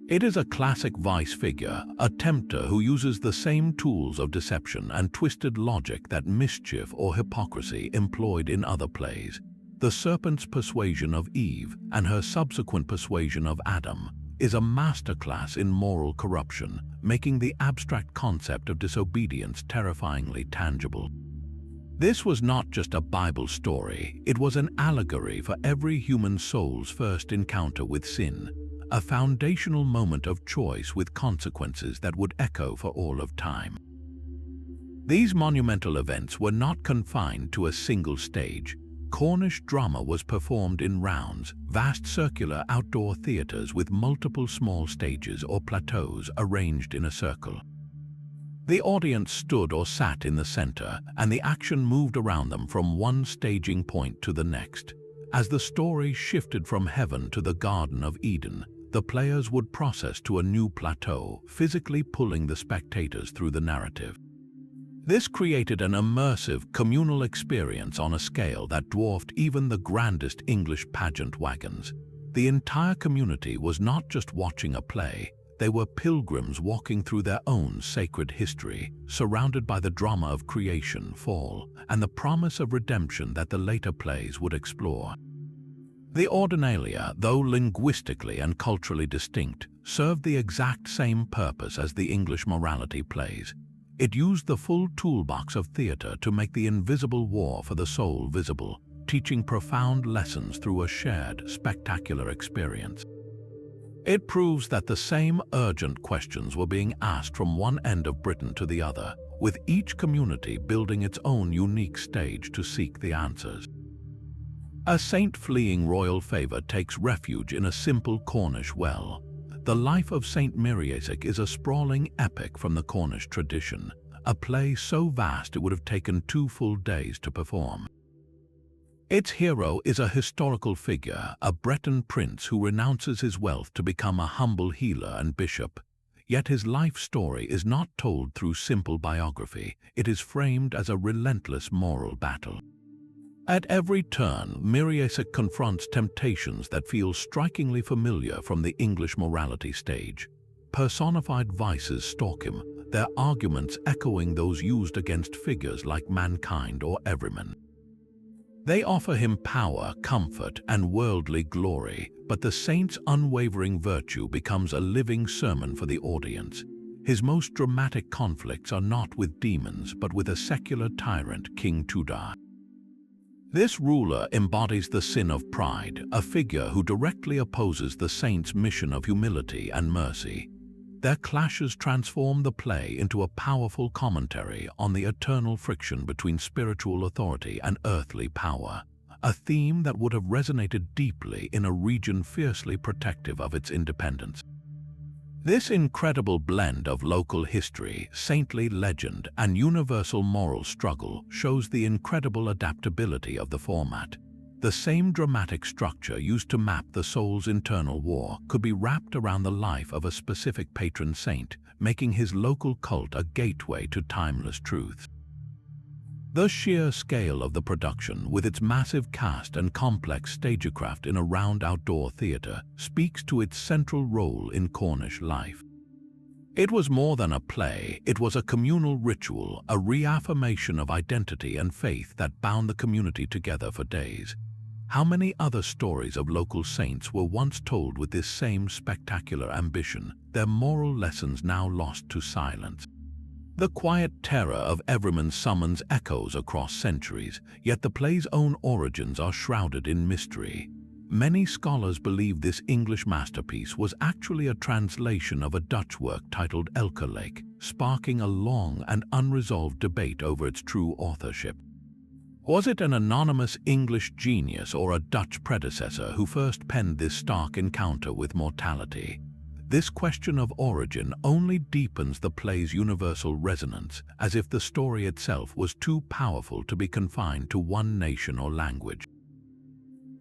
Speaker 1: It is a classic vice figure, a tempter who uses the same tools of deception and twisted logic that mischief or hypocrisy employed in other plays. The serpent's persuasion of Eve and her subsequent persuasion of Adam is a masterclass in moral corruption, making the abstract concept of disobedience terrifyingly tangible. This was not just a Bible story, it was an allegory for every human soul's first encounter with sin, a foundational moment of choice with consequences that would echo for all of time. These monumental events were not confined to a single stage. Cornish drama was performed in rounds, vast circular outdoor theatres with multiple small stages or plateaus arranged in a circle. The audience stood or sat in the center, and the action moved around them from one staging point to the next. As the story shifted from heaven to the Garden of Eden, the players would process to a new plateau, physically pulling the spectators through the narrative. This created an immersive, communal experience on a scale that dwarfed even the grandest English pageant wagons. The entire community was not just watching a play, they were pilgrims walking through their own sacred history, surrounded by the drama of creation, fall, and the promise of redemption that the later plays would explore. The Ordinalia, though linguistically and culturally distinct, served the exact same purpose as the English morality plays. It used the full toolbox of theatre to make the invisible war for the soul visible, teaching profound lessons through a shared, spectacular experience. It proves that the same urgent questions were being asked from one end of Britain to the other, with each community building its own unique stage to seek the answers. A saint fleeing royal favor takes refuge in a simple Cornish well. The Life of Saint Miriasek is a sprawling epic from the Cornish tradition, a play so vast it would have taken 2 full days to perform. Its hero is a historical figure, a Breton prince who renounces his wealth to become a humble healer and bishop. Yet his life story is not told through simple biography, it is framed as a relentless moral battle. At every turn, Miriasek confronts temptations that feel strikingly familiar from the English morality stage. Personified vices stalk him, their arguments echoing those used against figures like mankind or Everyman. They offer him power, comfort, and worldly glory, but the saint's unwavering virtue becomes a living sermon for the audience. His most dramatic conflicts are not with demons, but with a secular tyrant, King Tudor. This ruler embodies the sin of pride, a figure who directly opposes the saint's mission of humility and mercy. Their clashes transform the play into a powerful commentary on the eternal friction between spiritual authority and earthly power, a theme that would have resonated deeply in a region fiercely protective of its independence. This incredible blend of local history, saintly legend, and universal moral struggle shows the incredible adaptability of the format. The same dramatic structure used to map the soul's internal war could be wrapped around the life of a specific patron saint, making his local cult a gateway to timeless truths. The sheer scale of the production, with its massive cast and complex stagecraft in a round outdoor theatre, speaks to its central role in Cornish life. It was more than a play, it was a communal ritual, a reaffirmation of identity and faith that bound the community together for days. How many other stories of local saints were once told with this same spectacular ambition, their moral lessons now lost to silence? The quiet terror of Everyman summons echoes across centuries, yet the play's own origins are shrouded in mystery. Many scholars believe this English masterpiece was actually a translation of a Dutch work titled Elkerlake, sparking a long and unresolved debate over its true authorship. Was it an anonymous English genius or a Dutch predecessor who first penned this stark encounter with mortality? This question of origin only deepens the play's universal resonance, as if the story itself was too powerful to be confined to one nation or language.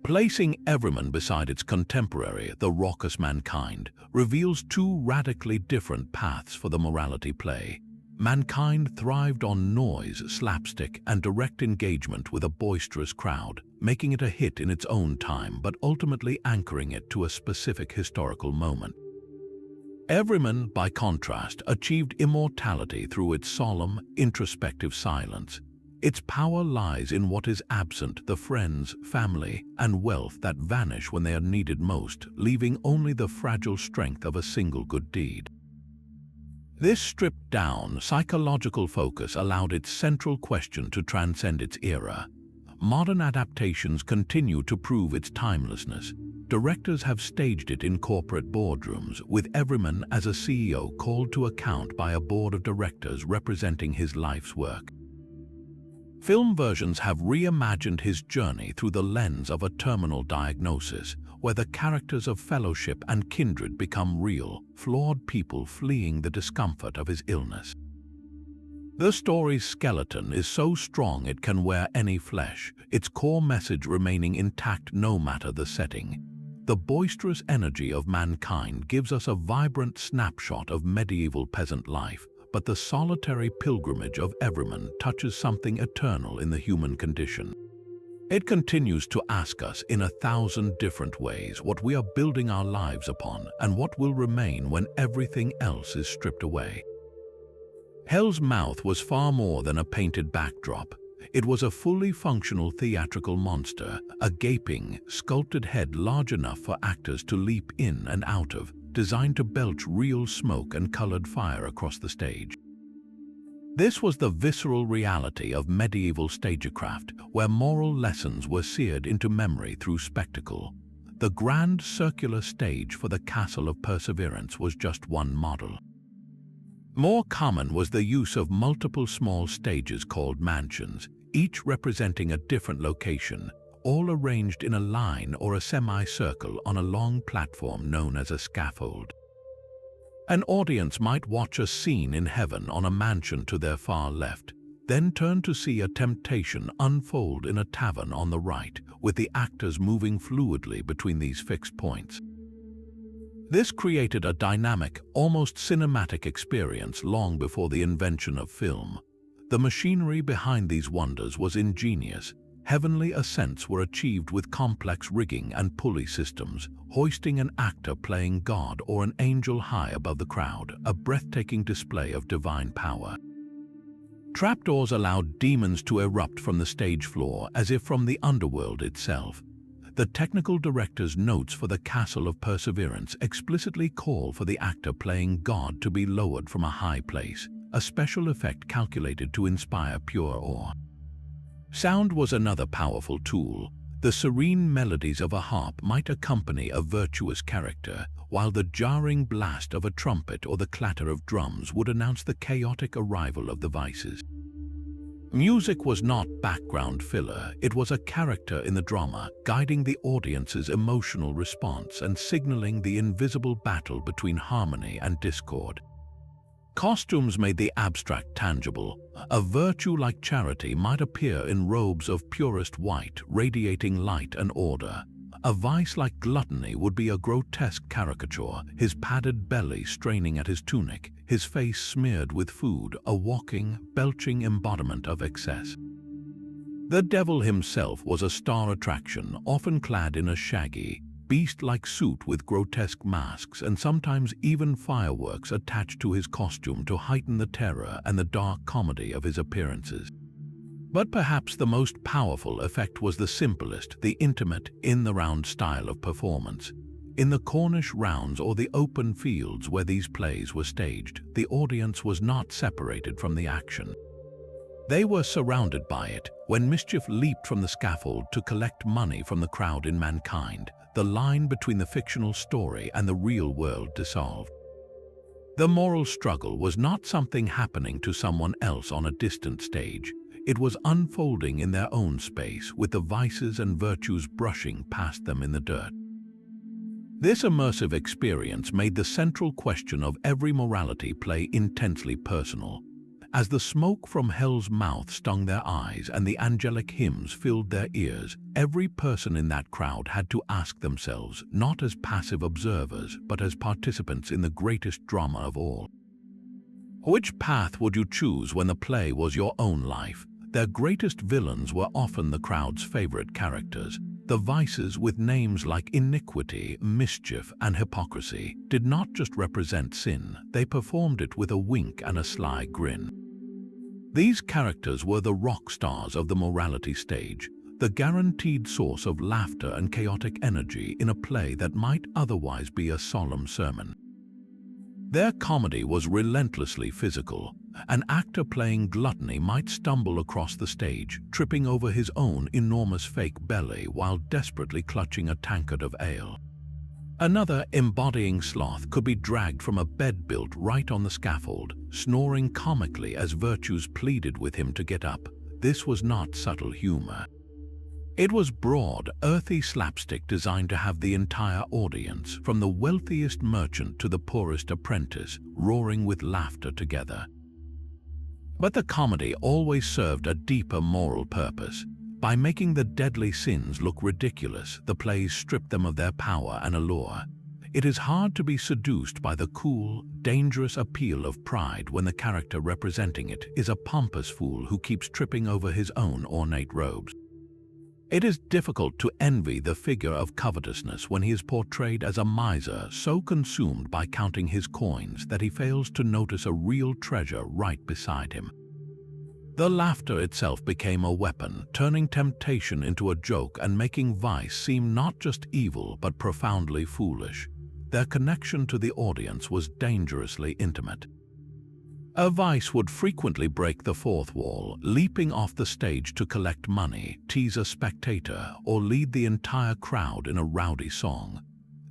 Speaker 1: Placing Everyman beside its contemporary, the raucous mankind, reveals 2 radically different paths for the morality play. Mankind thrived on noise, slapstick, and direct engagement with a boisterous crowd, making it a hit in its own time but ultimately anchoring it to a specific historical moment. Everyman, by contrast, achieved immortality through its solemn, introspective silence. Its power lies in what is absent, the friends, family, and wealth that vanish when they are needed most, leaving only the fragile strength of a single good deed. This stripped-down, psychological focus allowed its central question to transcend its era. Modern adaptations continue to prove its timelessness. Directors have staged it in corporate boardrooms, with Everyman as a CEO called to account by a board of directors representing his life's work. Film versions have reimagined his journey through the lens of a terminal diagnosis, where the characters of Fellowship and Kindred become real, flawed people fleeing the discomfort of his illness. The story's skeleton is so strong it can wear any flesh, its core message remaining intact no matter the setting. The boisterous energy of mankind gives us a vibrant snapshot of medieval peasant life, but the solitary pilgrimage of Everyman touches something eternal in the human condition. It continues to ask us in 1,000 different ways what we are building our lives upon and what will remain when everything else is stripped away. Hell's Mouth was far more than a painted backdrop. It was a fully functional theatrical monster, a gaping, sculpted head large enough for actors to leap in and out of, designed to belch real smoke and colored fire across the stage. This was the visceral reality of medieval stagecraft, where moral lessons were seared into memory through spectacle. The grand circular stage for the Castle of Perseverance was just one model. More common was the use of multiple small stages called mansions, each representing a different location, all arranged in a line or a semicircle on a long platform known as a scaffold. An audience might watch a scene in heaven on a mansion to their far left, then turn to see a temptation unfold in a tavern on the right, with the actors moving fluidly between these fixed points. This created a dynamic, almost cinematic experience long before the invention of film. The machinery behind these wonders was ingenious. Heavenly ascents were achieved with complex rigging and pulley systems, hoisting an actor playing God or an angel high above the crowd, a breathtaking display of divine power. Trapdoors allowed demons to erupt from the stage floor as if from the underworld itself. The technical director's notes for the Castle of Perseverance explicitly call for the actor playing God to be lowered from a high place, a special effect calculated to inspire pure awe. Sound was another powerful tool. The serene melodies of a harp might accompany a virtuous character, while the jarring blast of a trumpet or the clatter of drums would announce the chaotic arrival of the vices. Music was not background filler, it was a character in the drama, guiding the audience's emotional response and signaling the invisible battle between harmony and discord. Costumes made the abstract tangible. A virtue like Charity might appear in robes of purest white, radiating light and order. A vice like Gluttony would be a grotesque caricature, his padded belly straining at his tunic, his face smeared with food, a walking, belching embodiment of excess. The devil himself was a star attraction, often clad in a shaggy, beast-like suit with grotesque masks and sometimes even fireworks attached to his costume to heighten the terror and the dark comedy of his appearances. But perhaps the most powerful effect was the simplest, the intimate, in-the-round style of performance. In the Cornish rounds or the open fields where these plays were staged, the audience was not separated from the action. They were surrounded by it. When mischief leaped from the scaffold to collect money from the crowd in Mankind, the line between the fictional story and the real world dissolved. The moral struggle was not something happening to someone else on a distant stage. It was unfolding in their own space, with the vices and virtues brushing past them in the dirt. This immersive experience made the central question of every morality play intensely personal. As the smoke from Hell's Mouth stung their eyes and the angelic hymns filled their ears, every person in that crowd had to ask themselves, not as passive observers, but as participants in the greatest drama of all. Which path would you choose when the play was your own life? Their greatest villains were often the crowd's favorite characters. The vices with names like iniquity, mischief, and hypocrisy did not just represent sin, they performed it with a wink and a sly grin. These characters were the rock stars of the morality stage, the guaranteed source of laughter and chaotic energy in a play that might otherwise be a solemn sermon. Their comedy was relentlessly physical. An actor playing Gluttony might stumble across the stage, tripping over his own enormous fake belly while desperately clutching a tankard of ale. Another, embodying Sloth, could be dragged from a bed built right on the scaffold, snoring comically as virtues pleaded with him to get up. this was not subtle humor. It was broad, earthy slapstick designed to have the entire audience, from the wealthiest merchant to the poorest apprentice, roaring with laughter together. But the comedy always served a deeper moral purpose. By making the deadly sins look ridiculous, the plays stripped them of their power and allure. It is hard to be seduced by the cool, dangerous appeal of pride when the character representing it is a pompous fool who keeps tripping over his own ornate robes. It is difficult to envy the figure of covetousness when he is portrayed as a miser so consumed by counting his coins that he fails to notice a real treasure right beside him. The laughter itself became a weapon, turning temptation into a joke and making vice seem not just evil but profoundly foolish. Their connection to the audience was dangerously intimate. A vice would frequently break the fourth wall, leaping off the stage to collect money, tease a spectator, or lead the entire crowd in a rowdy song.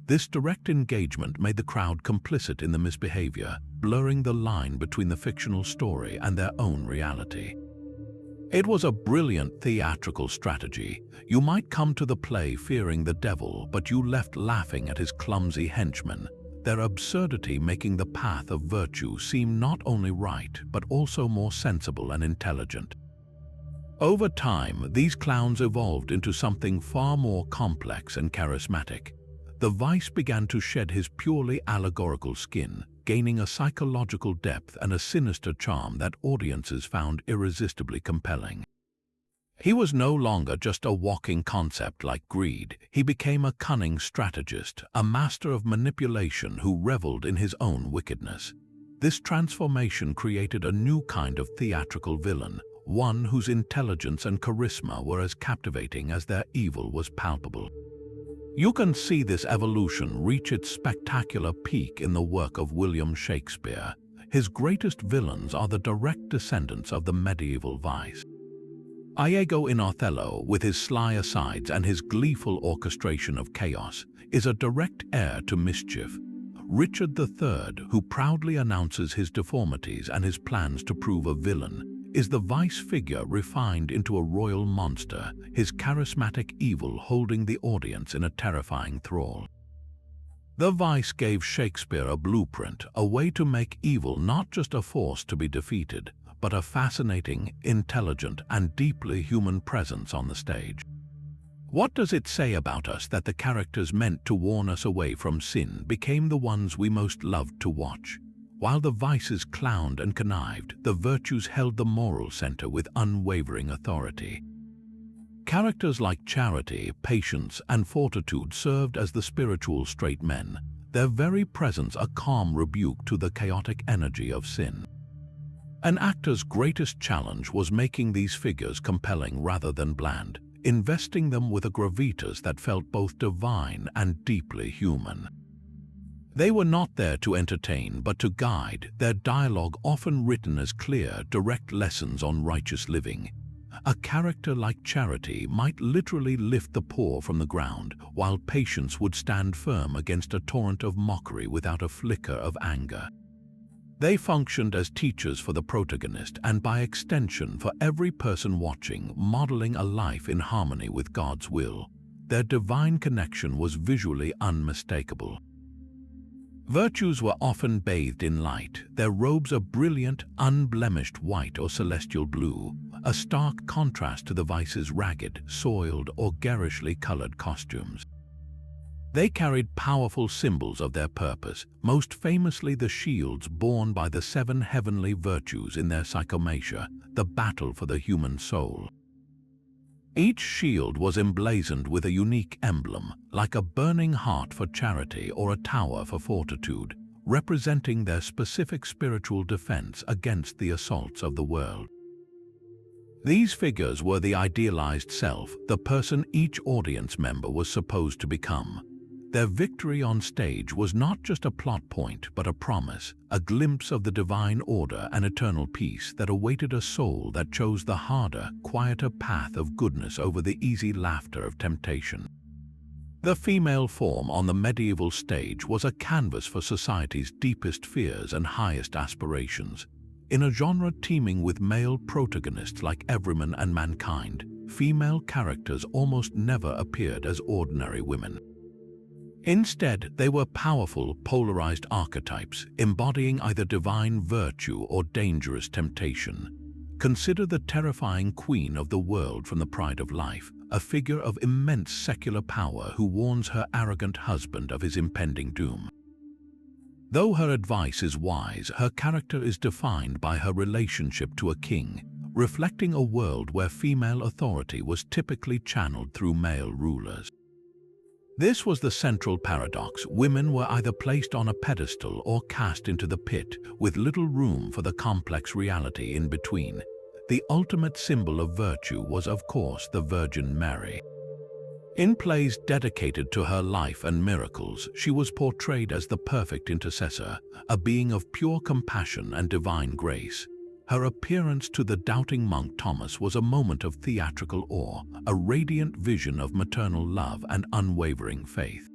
Speaker 1: This direct engagement made the crowd complicit in the misbehavior, blurring the line between the fictional story and their own reality. It was a brilliant theatrical strategy. You might come to the play fearing the devil, but you left laughing at his clumsy henchmen, their absurdity making the path of virtue seem not only right, but also more sensible and intelligent. Over time, these clowns evolved into something far more complex and charismatic. The vice began to shed his purely allegorical skin, gaining a psychological depth and a sinister charm that audiences found irresistibly compelling. He was no longer just a walking concept like greed. He became a cunning strategist, a master of manipulation who reveled in his own wickedness. This transformation created a new kind of theatrical villain, one whose intelligence and charisma were as captivating as their evil was palpable. You can see this evolution reach its spectacular peak in the work of William Shakespeare. His greatest villains are the direct descendants of the medieval vice. Iago in Othello, with his sly asides and his gleeful orchestration of chaos, is a direct heir to mischief. Richard III, who proudly announces his deformities and his plans to prove a villain, is the vice figure refined into a royal monster, his charismatic evil holding the audience in a terrifying thrall. The vice gave Shakespeare a blueprint, a way to make evil not just a force to be defeated, but a fascinating, intelligent, and deeply human presence on the stage. What does it say about us that the characters meant to warn us away from sin became the ones we most loved to watch? While the vices clowned and connived, the virtues held the moral center with unwavering authority. Characters like charity, patience, and fortitude served as the spiritual straight men, their very presence a calm rebuke to the chaotic energy of sin. An actor's greatest challenge was making these figures compelling rather than bland, investing them with a gravitas that felt both divine and deeply human. They were not there to entertain but to guide, their dialogue often written as clear, direct lessons on righteous living. A character like Charity might literally lift the poor from the ground, while Patience would stand firm against a torrent of mockery without a flicker of anger. They functioned as teachers for the protagonist and by extension for every person watching, modeling a life in harmony with God's will. Their divine connection was visually unmistakable. Virtues were often bathed in light, their robes a brilliant, unblemished white or celestial blue, a stark contrast to the vice's ragged, soiled, or garishly colored costumes. They carried powerful symbols of their purpose, most famously the shields borne by the 7 heavenly virtues in their psychomatia, the battle for the human soul. Each shield was emblazoned with a unique emblem, like a burning heart for charity or a tower for fortitude, representing their specific spiritual defense against the assaults of the world. These figures were the idealized self, the person each audience member was supposed to become. Their victory on stage was not just a plot point, but a promise, a glimpse of the divine order and eternal peace that awaited a soul that chose the harder, quieter path of goodness over the easy laughter of temptation. The female form on the medieval stage was a canvas for society's deepest fears and highest aspirations. In a genre teeming with male protagonists like Everyman and Mankind, female characters almost never appeared as ordinary women. Instead, they were powerful, polarized archetypes, embodying either divine virtue or dangerous temptation. Consider the terrifying queen of the world from The Pride of Life, a figure of immense secular power who warns her arrogant husband of his impending doom. Though her advice is wise, her character is defined by her relationship to a king, reflecting a world where female authority was typically channeled through male rulers. This was the central paradox. Women were either placed on a pedestal or cast into the pit, with little room for the complex reality in between. The ultimate symbol of virtue was, of course, the Virgin Mary. In plays dedicated to her life and miracles, she was portrayed as the perfect intercessor, a being of pure compassion and divine grace. Her appearance to the doubting monk Thomas was a moment of theatrical awe, a radiant vision of maternal love and unwavering faith.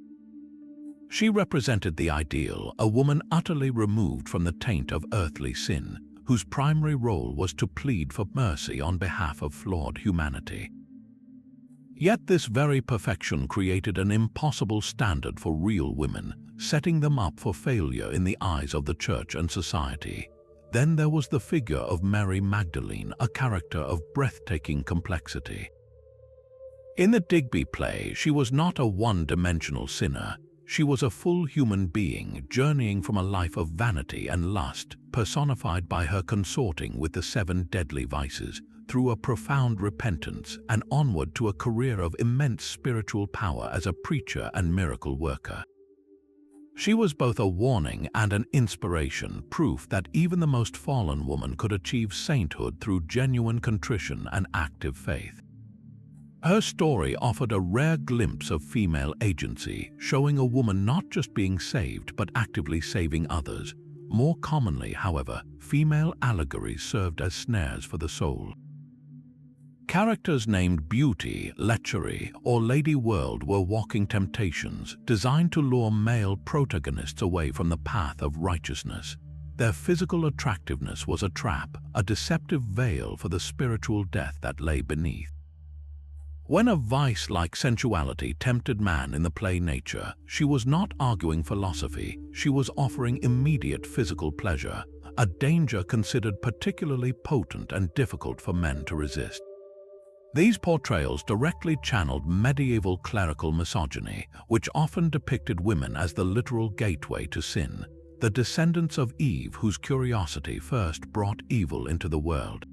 Speaker 1: She represented the ideal, a woman utterly removed from the taint of earthly sin, whose primary role was to plead for mercy on behalf of flawed humanity. Yet this very perfection created an impossible standard for real women, setting them up for failure in the eyes of the church and society. Then there was the figure of Mary Magdalene, a character of breathtaking complexity. In the Digby play, she was not a one-dimensional sinner. She was a full human being, journeying from a life of vanity and lust, personified by her consorting with the 7 deadly vices, through a profound repentance and onward to a career of immense spiritual power as a preacher and miracle worker. She was both a warning and an inspiration, proof that even the most fallen woman could achieve sainthood through genuine contrition and active faith. Her story offered a rare glimpse of female agency, showing a woman not just being saved but actively saving others. More commonly, however, female allegories served as snares for the soul. Characters named Beauty, Lechery, or Lady World were walking temptations, designed to lure male protagonists away from the path of righteousness. Their physical attractiveness was a trap, a deceptive veil for the spiritual death that lay beneath. When a vice like sensuality tempted man in the play Nature, she was not arguing philosophy, she was offering immediate physical pleasure, a danger considered particularly potent and difficult for men to resist. These portrayals directly channeled medieval clerical misogyny, which often depicted women as the literal gateway to sin, the descendants of Eve whose curiosity first brought evil into the world.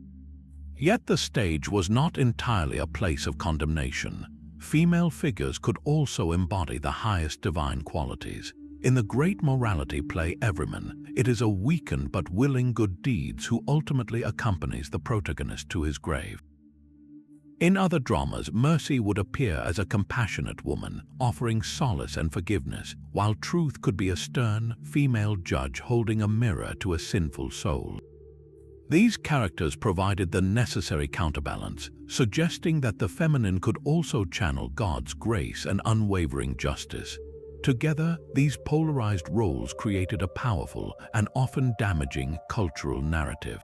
Speaker 1: Yet the stage was not entirely a place of condemnation. Female figures could also embody the highest divine qualities. In the great morality play Everyman, it is a weakened but willing good deeds who ultimately accompanies the protagonist to his grave. In other dramas, Mercy would appear as a compassionate woman, offering solace and forgiveness, while Truth could be a stern, female judge holding a mirror to a sinful soul. These characters provided the necessary counterbalance, suggesting that the feminine could also channel God's grace and unwavering justice. Together, these polarized roles created a powerful and often damaging cultural narrative.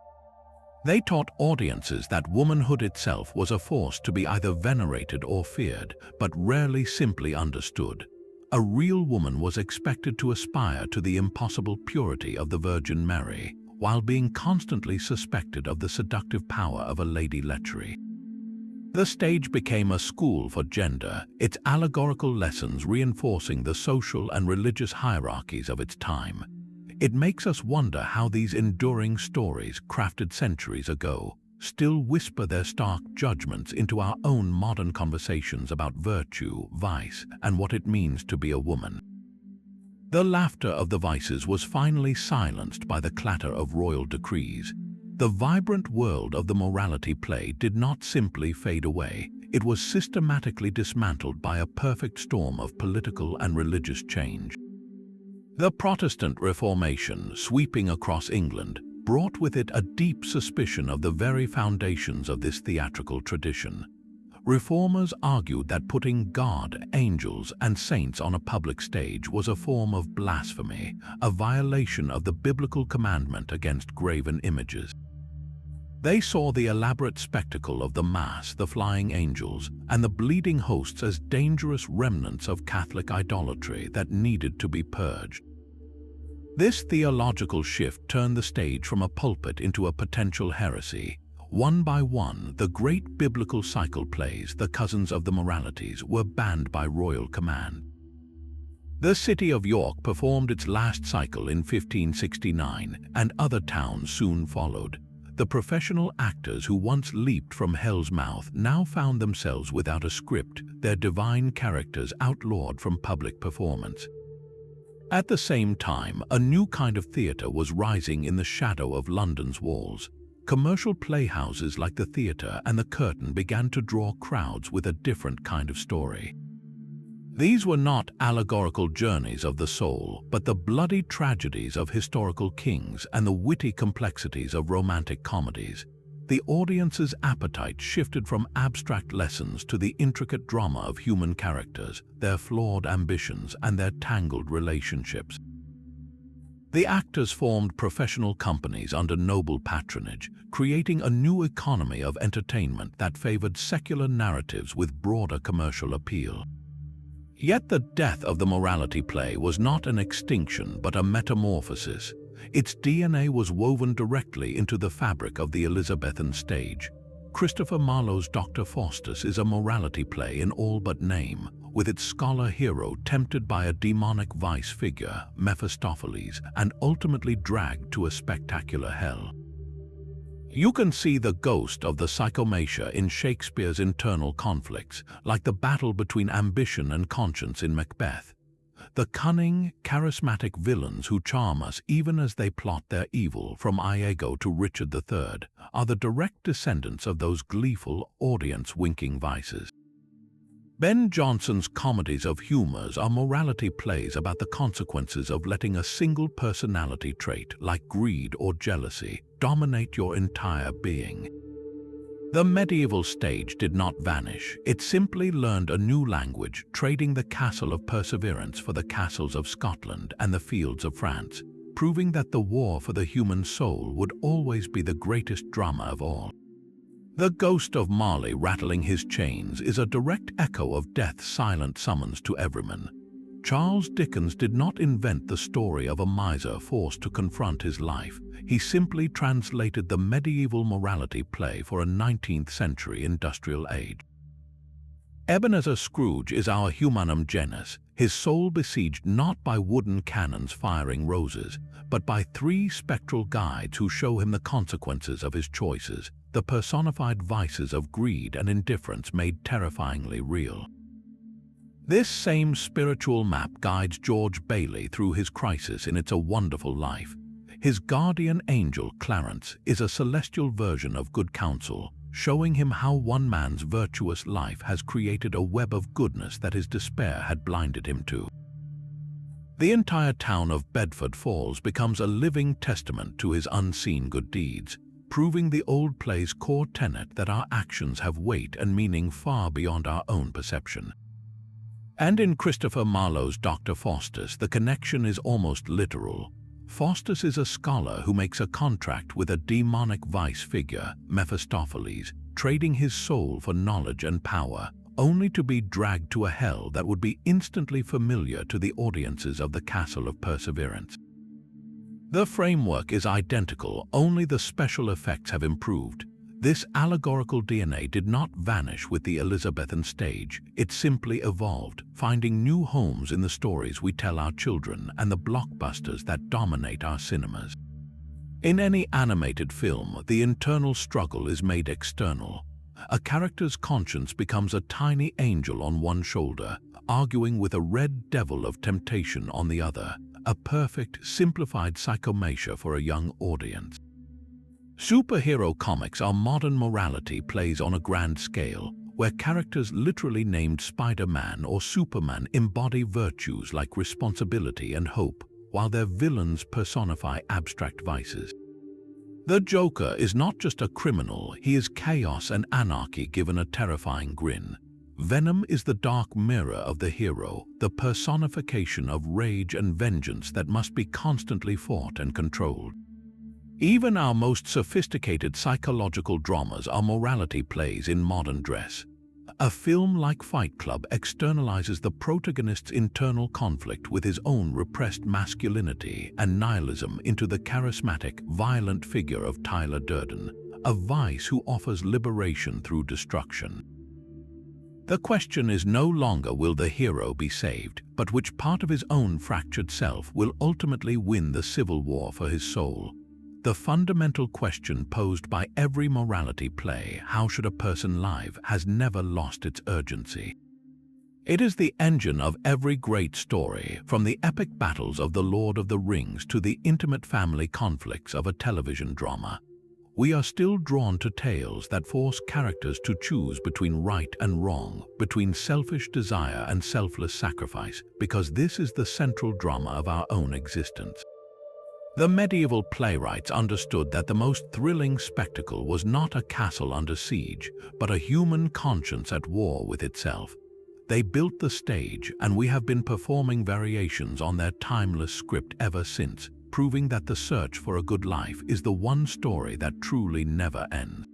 Speaker 1: They taught audiences that womanhood itself was a force to be either venerated or feared, but rarely simply understood. A real woman was expected to aspire to the impossible purity of the Virgin Mary, while being constantly suspected of the seductive power of a Lady Lechery. The stage became a school for gender, its allegorical lessons reinforcing the social and religious hierarchies of its time. It makes us wonder how these enduring stories, crafted centuries ago, still whisper their stark judgments into our own modern conversations about virtue, vice, and what it means to be a woman. The laughter of the vices was finally silenced by the clatter of royal decrees. The vibrant world of the morality play did not simply fade away, it was systematically dismantled by a perfect storm of political and religious change. The Protestant Reformation, sweeping across England, brought with it a deep suspicion of the very foundations of this theatrical tradition. reformers argued that putting God, angels, and saints on a public stage was a form of blasphemy, a violation of the biblical commandment against graven images. They saw the elaborate spectacle of the Mass, the flying angels, and the bleeding hosts as dangerous remnants of Catholic idolatry that needed to be purged. This theological shift turned the stage from a pulpit into a potential heresy. One by one, the great biblical cycle plays, the cousins of the moralities, were banned by royal command. The city of York performed its last cycle in 1569, and other towns soon followed. The professional actors who once leaped from hell's mouth now found themselves without a script, their divine characters outlawed from public performance. At the same time, a new kind of theatre was rising in the shadow of London's walls. Commercial playhouses like the Theatre and the Curtain began to draw crowds with a different kind of story. These were not allegorical journeys of the soul, but the bloody tragedies of historical kings and the witty complexities of romantic comedies. The audience's appetite shifted from abstract lessons to the intricate drama of human characters, their flawed ambitions, and their tangled relationships. The actors formed professional companies under noble patronage, creating a new economy of entertainment that favored secular narratives with broader commercial appeal. Yet the death of the morality play was not an extinction but a metamorphosis. Its DNA was woven directly into the fabric of the Elizabethan stage. Christopher Marlowe's Dr. Faustus is a morality play in all but name, with its scholar hero tempted by a demonic vice figure, Mephistopheles, and ultimately dragged to a spectacular hell. You can see the ghost of the psychomatia in Shakespeare's internal conflicts, like the battle between ambition and conscience in Macbeth. The cunning, charismatic villains who charm us even as they plot their evil, from Iago to Richard III, are the direct descendants of those gleeful, audience-winking vices. Ben Jonson's comedies of humors are morality plays about the consequences of letting a single personality trait, like greed or jealousy, dominate your entire being. The medieval stage did not vanish. It simply learned a new language, trading the castle of perseverance for the castles of Scotland and the fields of France, proving that the war for the human soul would always be the greatest drama of all. The ghost of Marley rattling his chains is a direct echo of death's silent summons to Everyman. Charles Dickens did not invent the story of a miser forced to confront his life. He simply translated the medieval morality play for a 19th century industrial age. Ebenezer Scrooge is our humanum genus, his soul besieged not by wooden cannons firing roses, but by three spectral guides who show him the consequences of his choices, the personified vices of greed and indifference made terrifyingly real. This same spiritual map guides George Bailey through his crisis in It's a Wonderful Life. His guardian angel, Clarence, is a celestial version of good counsel, showing him how one man's virtuous life has created a web of goodness that his despair had blinded him to. The entire town of Bedford Falls becomes a living testament to his unseen good deeds, proving the old play's core tenet that our actions have weight and meaning far beyond our own perception. And in Christopher Marlowe's Dr. Faustus, the connection is almost literal. Faustus is a scholar who makes a contract with a demonic vice figure, Mephistopheles, trading his soul for knowledge and power, only to be dragged to a hell that would be instantly familiar to the audiences of the Castle of Perseverance. The framework is identical, only the special effects have improved. This allegorical DNA did not vanish with the Elizabethan stage, it simply evolved, finding new homes in the stories we tell our children and the blockbusters that dominate our cinemas. In any animated film, the internal struggle is made external. A character's conscience becomes a tiny angel on one shoulder, arguing with a red devil of temptation on the other, a perfect, simplified psychomatia for a young audience. Superhero comics are modern morality plays on a grand scale, where characters literally named Spider-Man or Superman embody virtues like responsibility and hope, while their villains personify abstract vices. The Joker is not just a criminal, he is chaos and anarchy given a terrifying grin. Venom is the dark mirror of the hero, the personification of rage and vengeance that must be constantly fought and controlled. Even our most sophisticated psychological dramas are morality plays in modern dress. A film like Fight Club externalizes the protagonist's internal conflict with his own repressed masculinity and nihilism into the charismatic, violent figure of Tyler Durden, a vice who offers liberation through destruction. The question is no longer will the hero be saved, but which part of his own fractured self will ultimately win the civil war for his soul. The fundamental question posed by every morality play, how should a person live, has never lost its urgency. It is the engine of every great story, from the epic battles of The Lord of the Rings to the intimate family conflicts of a television drama. We are still drawn to tales that force characters to choose between right and wrong, between selfish desire and selfless sacrifice, because this is the central drama of our own existence. The medieval playwrights understood that the most thrilling spectacle was not a castle under siege, but a human conscience at war with itself. They built the stage, and we have been performing variations on their timeless script ever since, proving that the search for a good life is the one story that truly never ends.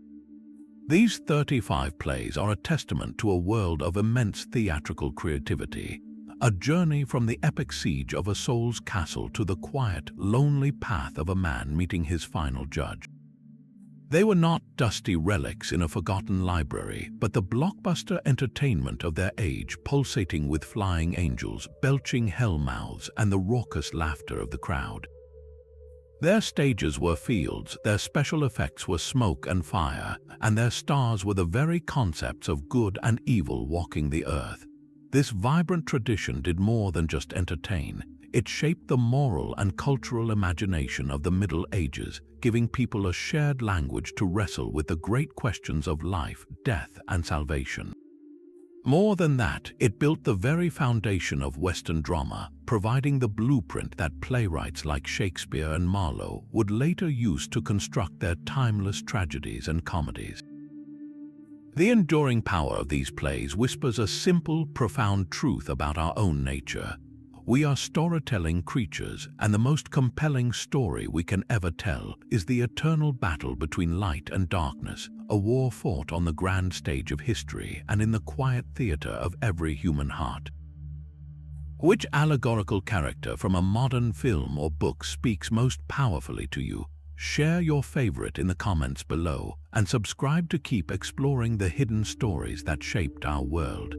Speaker 1: These 35 plays are a testament to a world of immense theatrical creativity, a journey from the epic siege of a soul's castle to the quiet, lonely path of a man meeting his final judge. They were not dusty relics in a forgotten library, but the blockbuster entertainment of their age, pulsating with flying angels, belching hellmouths, and the raucous laughter of the crowd. Their stages were fields, their special effects were smoke and fire, and their stars were the very concepts of good and evil walking the earth. This vibrant tradition did more than just entertain. It shaped the moral and cultural imagination of the Middle Ages, giving people a shared language to wrestle with the great questions of life, death, and salvation. More than that, it built the very foundation of Western drama, providing the blueprint that playwrights like Shakespeare and Marlowe would later use to construct their timeless tragedies and comedies. The enduring power of these plays whispers a simple, profound truth about our own nature. We are storytelling creatures, and the most compelling story we can ever tell is the eternal battle between light and darkness, a war fought on the grand stage of history and in the quiet theater of every human heart. Which allegorical character from a modern film or book speaks most powerfully to you? Share your favorite in the comments below and subscribe to keep exploring the hidden stories that shaped our world.